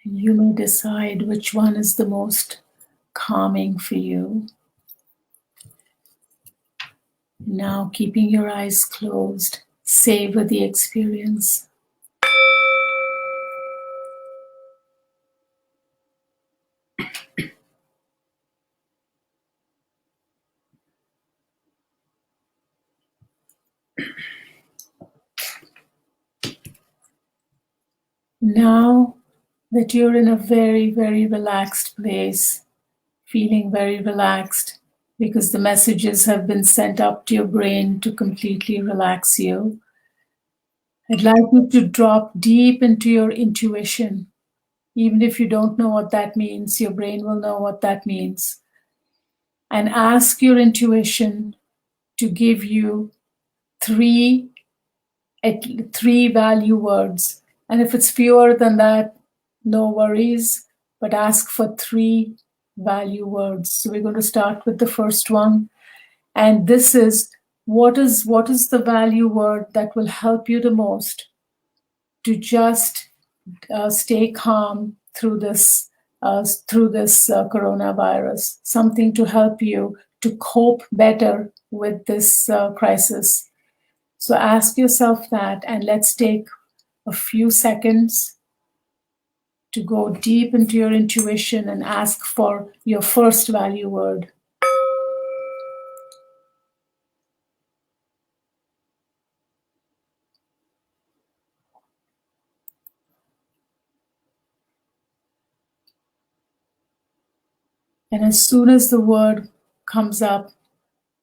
And you may decide which one is the most calming for you. Now, keeping your eyes closed, savor the experience. Now that you're in a very, very relaxed place, feeling very relaxed because the messages have been sent up to your brain to completely relax you, I'd like you to drop deep into your intuition. Even if you don't know what that means, your brain will know what that means. And ask your intuition to give you three three value words. And if it's fewer than that, no worries, but ask for 3 value words. So we're going to start with the first one. And this is what is the value word that will help you the most to just stay calm through this coronavirus, something to help you to cope better with this crisis. So ask yourself that, and let's take a few seconds to go deep into your intuition and ask for your first value word. And as soon as the word comes up,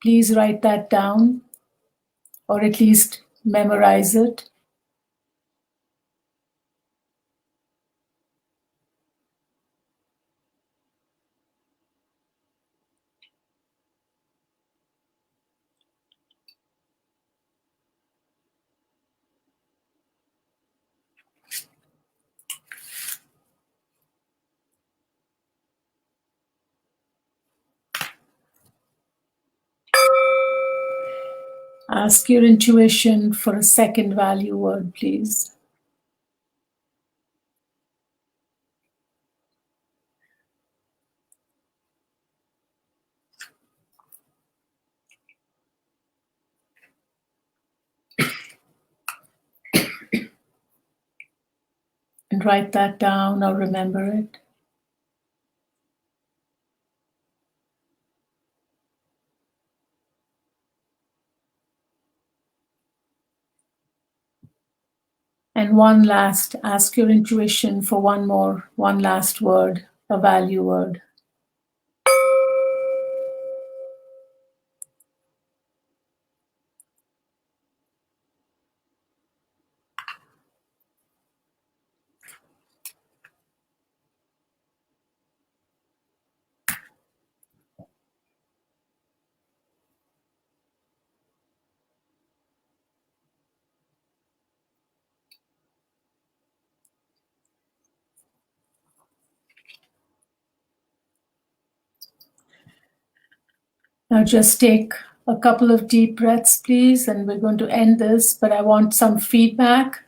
please write that down or at least memorize it. Ask your intuition for a second value word, please. And write that down or remember it. And one last, ask your intuition for one last word, a value word. Now just take a couple of deep breaths, please, and we're going to end this, but I want some feedback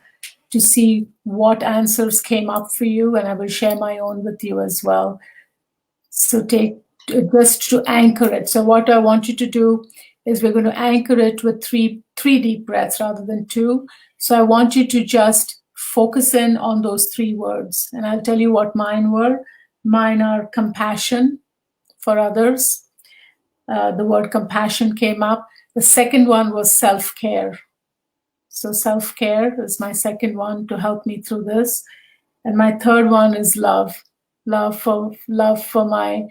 to see what answers came up for you, and I will share my own with you as well. So take just to anchor it. So what I want you to do is we're going to anchor it with three deep breaths rather than two. So I want you to just focus in on those three words. And I'll tell you what mine were. Mine are compassion for others. The word compassion came up. The second one was self-care. So self-care is my second one to help me through this. And my third one is love. Love for my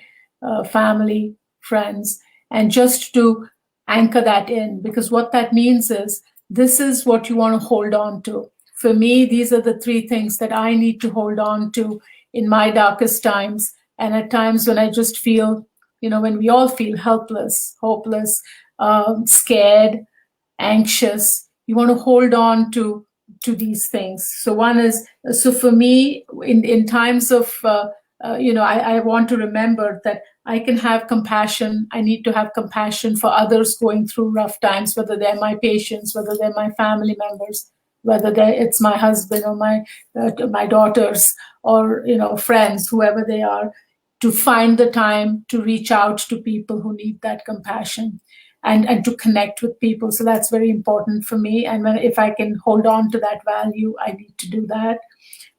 family, friends, and just to anchor that in, because what that means is this is what you want to hold on to. For me, these are the three things that I need to hold on to in my darkest times, and at times when I just feel, when we all feel helpless, hopeless, scared, anxious. You want to hold on to these things. So one is, so for me, in times of I want to remember that I can have compassion. I need to have compassion for others going through rough times, whether they're my patients, whether they're my family members, whether it's my husband or my daughters or friends, whoever they are, to find the time to reach out to people who need that compassion and to connect with people. So that's very important for me. And if I can hold on to that value, I need to do that.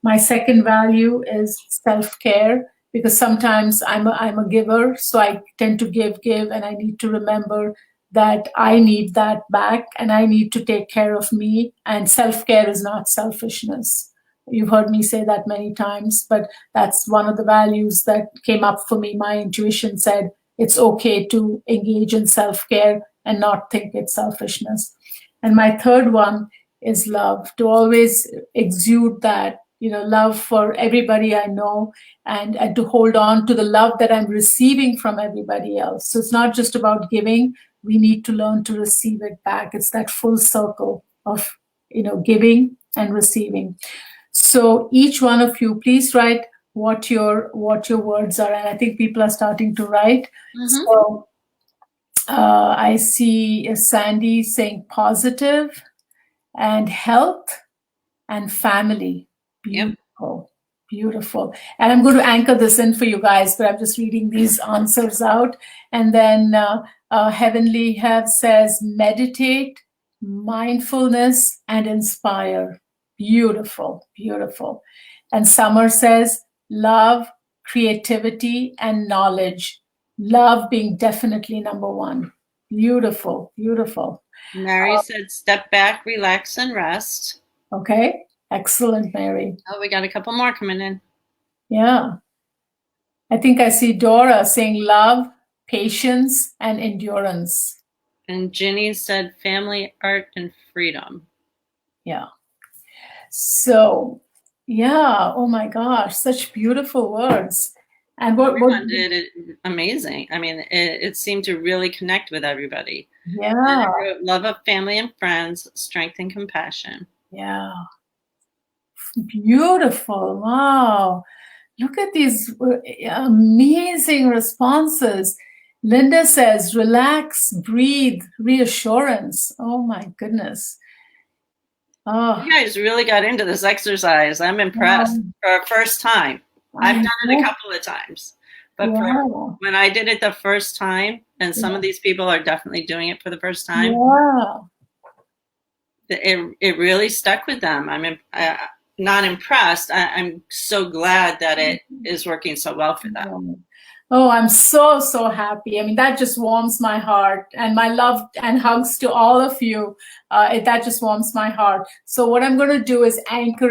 My second value is self-care, because sometimes I'm a giver, so I tend to give, and I need to remember that I need that back and I need to take care of me. And self-care is not selfishness. You've heard me say that many times, but that's one of the values that came up for me. My intuition said it's okay to engage in self-care and not think it's selfishness. And my third one is love, to always exude that, love for everybody I know, and to hold on to the love that I'm receiving from everybody else. So it's not just about giving. We need to learn to receive it back. It's that full circle of, giving and receiving. So each one of you, please write what your words are. And I think people are starting to write. Mm-hmm. So I see Sandy saying positive and health and family. Beautiful. Yep. Beautiful. And I'm going to anchor this in for you guys, but I'm just reading these answers out. And then Heavenly Have says meditate, mindfulness, and inspire. Beautiful, beautiful. And Summer says love, creativity, and knowledge. Love being definitely number one. Beautiful, beautiful. Mary said step back, relax, and rest. Okay. Excellent, Mary. Oh, we got a couple more coming in. Yeah. I think I see Dora saying love, patience, and endurance. And Ginny said family, art, and freedom. Yeah. So, yeah. Oh my gosh, such beautiful words. And everyone did it amazing. I mean, it seemed to really connect with everybody. Yeah. And it wrote, love of family and friends, strength and compassion. Yeah. Beautiful. Wow. Look at these amazing responses. Linda says, relax, breathe, reassurance. Oh my goodness. Oh. You guys really got into this exercise. I'm impressed for a first time. I've done it a couple of times. But when I did it the first time, and some of these people are definitely doing it for the first time, it really stuck with them. I'm not impressed. I'm so glad that it is working so well for them. Oh, I'm so, so happy. I mean, that just warms my heart. And my love and hugs to all of you. That just warms my heart. So what I'm going to do is anchor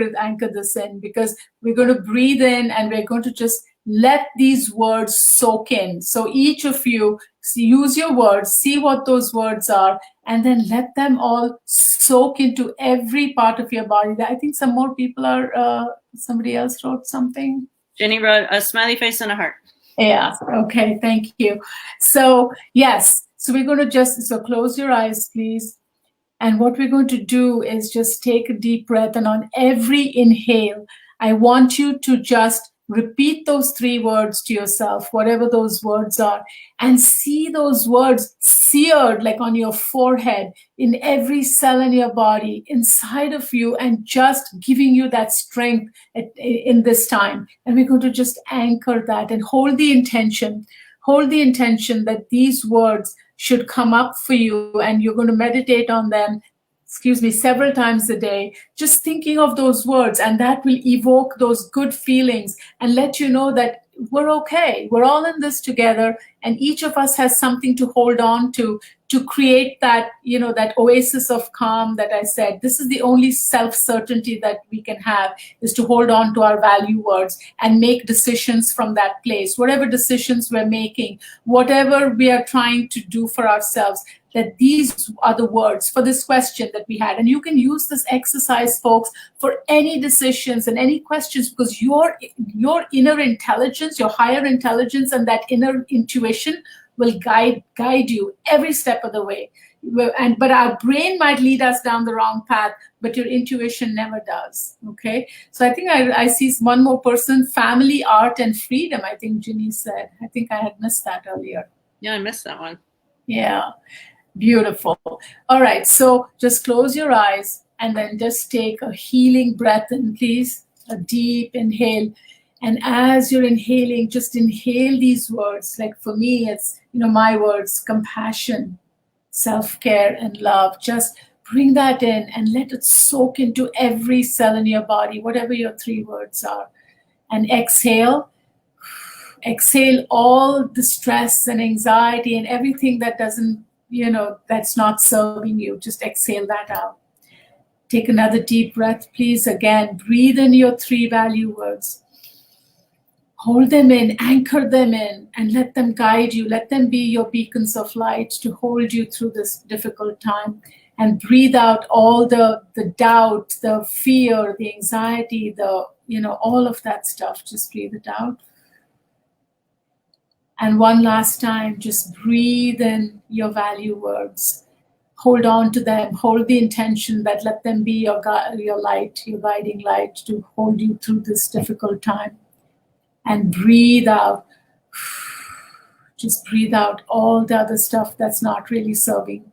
this in, because we're going to breathe in and we're going to just let these words soak in. So each of you use your words, see what those words are, and then let them all soak into every part of your body. I think some more people are, somebody else wrote something. Jenny wrote a smiley face and a heart. Yeah. Okay. Thank you. So yes. So we're going to so close your eyes, please. And what we're going to do is just take a deep breath, and on every inhale, I want you to just Repeat those 3 words to yourself, whatever those words are, and see those words seared like on your forehead, in every cell in your body, inside of you, and just giving you that strength in this time. And we're going to just anchor that and hold the intention. Hold the intention that these words should come up for you, and you're going to meditate on them, several times a day, just thinking of those words, and that will evoke those good feelings and let you know that we're okay. We're all in this together, and each of us has something to hold on to create that, that oasis of calm that I said. This is the only self-certainty that we can have, is to hold on to our value words and make decisions from that place. Whatever decisions we're making, whatever we are trying to do for ourselves, that these are the words for this question that we had. And you can use this exercise, folks, for any decisions and any questions, because your inner intelligence, your higher intelligence, and that inner intuition will guide you every step of the way. But our brain might lead us down the wrong path, but your intuition never does. Okay, so I think I see one more person. Family, art, and freedom, I think Ginny said. I think I had missed that earlier. Yeah, I missed that one. Yeah. Beautiful. All right, so just close your eyes and then just take a healing breath in, please. A deep inhale. And as you're inhaling, just inhale these words. Like for me, it's, my words: compassion, self-care, and love. Just bring that in and let it soak into every cell in your body, whatever your 3 words are. And exhale. Exhale all the stress and anxiety and everything that doesn't, that's not serving you. Just exhale that out. Take another deep breath, please. Again, breathe in your 3 value words. Hold them in, anchor them in, and let them guide you. Let them be your beacons of light to hold you through this difficult time. And breathe out all the doubt, the fear, the anxiety, all of that stuff. Just breathe it out. And one last time, just breathe in your value words. Hold on to them. Hold the intention that let them be your light, your guiding light to hold you through this difficult time. And breathe out. Just breathe out all the other stuff that's not really serving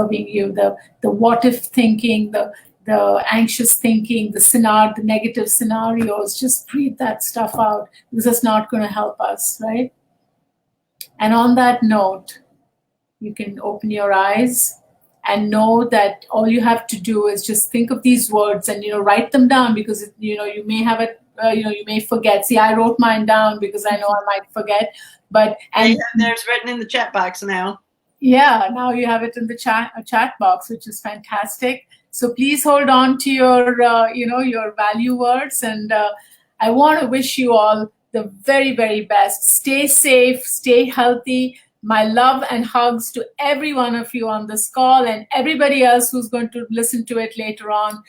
you. The what if thinking, the anxious thinking, the negative scenarios. Just breathe that stuff out, because it's not going to help us, right? And on that note, you can open your eyes and know that all you have to do is just think of these words and, write them down, because, you may have it, you may forget. See, I wrote mine down because I know I might forget. There's written in the chat box now. Yeah, now you have it in the chat box, which is fantastic. So please hold on to your, your value words. And I want to wish you all the very, very best. Stay safe, stay healthy. My love and hugs to every one of you on this call, and everybody else who's going to listen to it later on.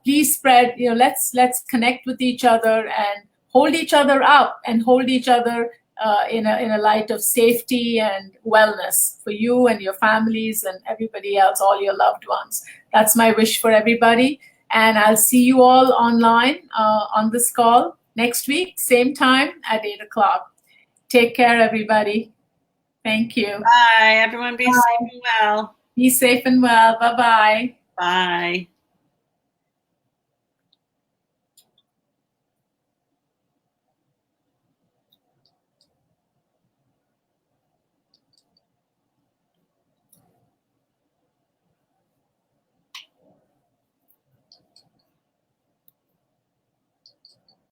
Please spread, let's connect with each other and hold each other up, and hold each other in a light of safety and wellness for you and your families and everybody else, all your loved ones. That's my wish for everybody. And I'll see you all online on this call next week, same time at 8 o'clock. Take care, everybody. Thank you. Bye, everyone. Be safe and well. Be safe and well. Bye-bye. Bye.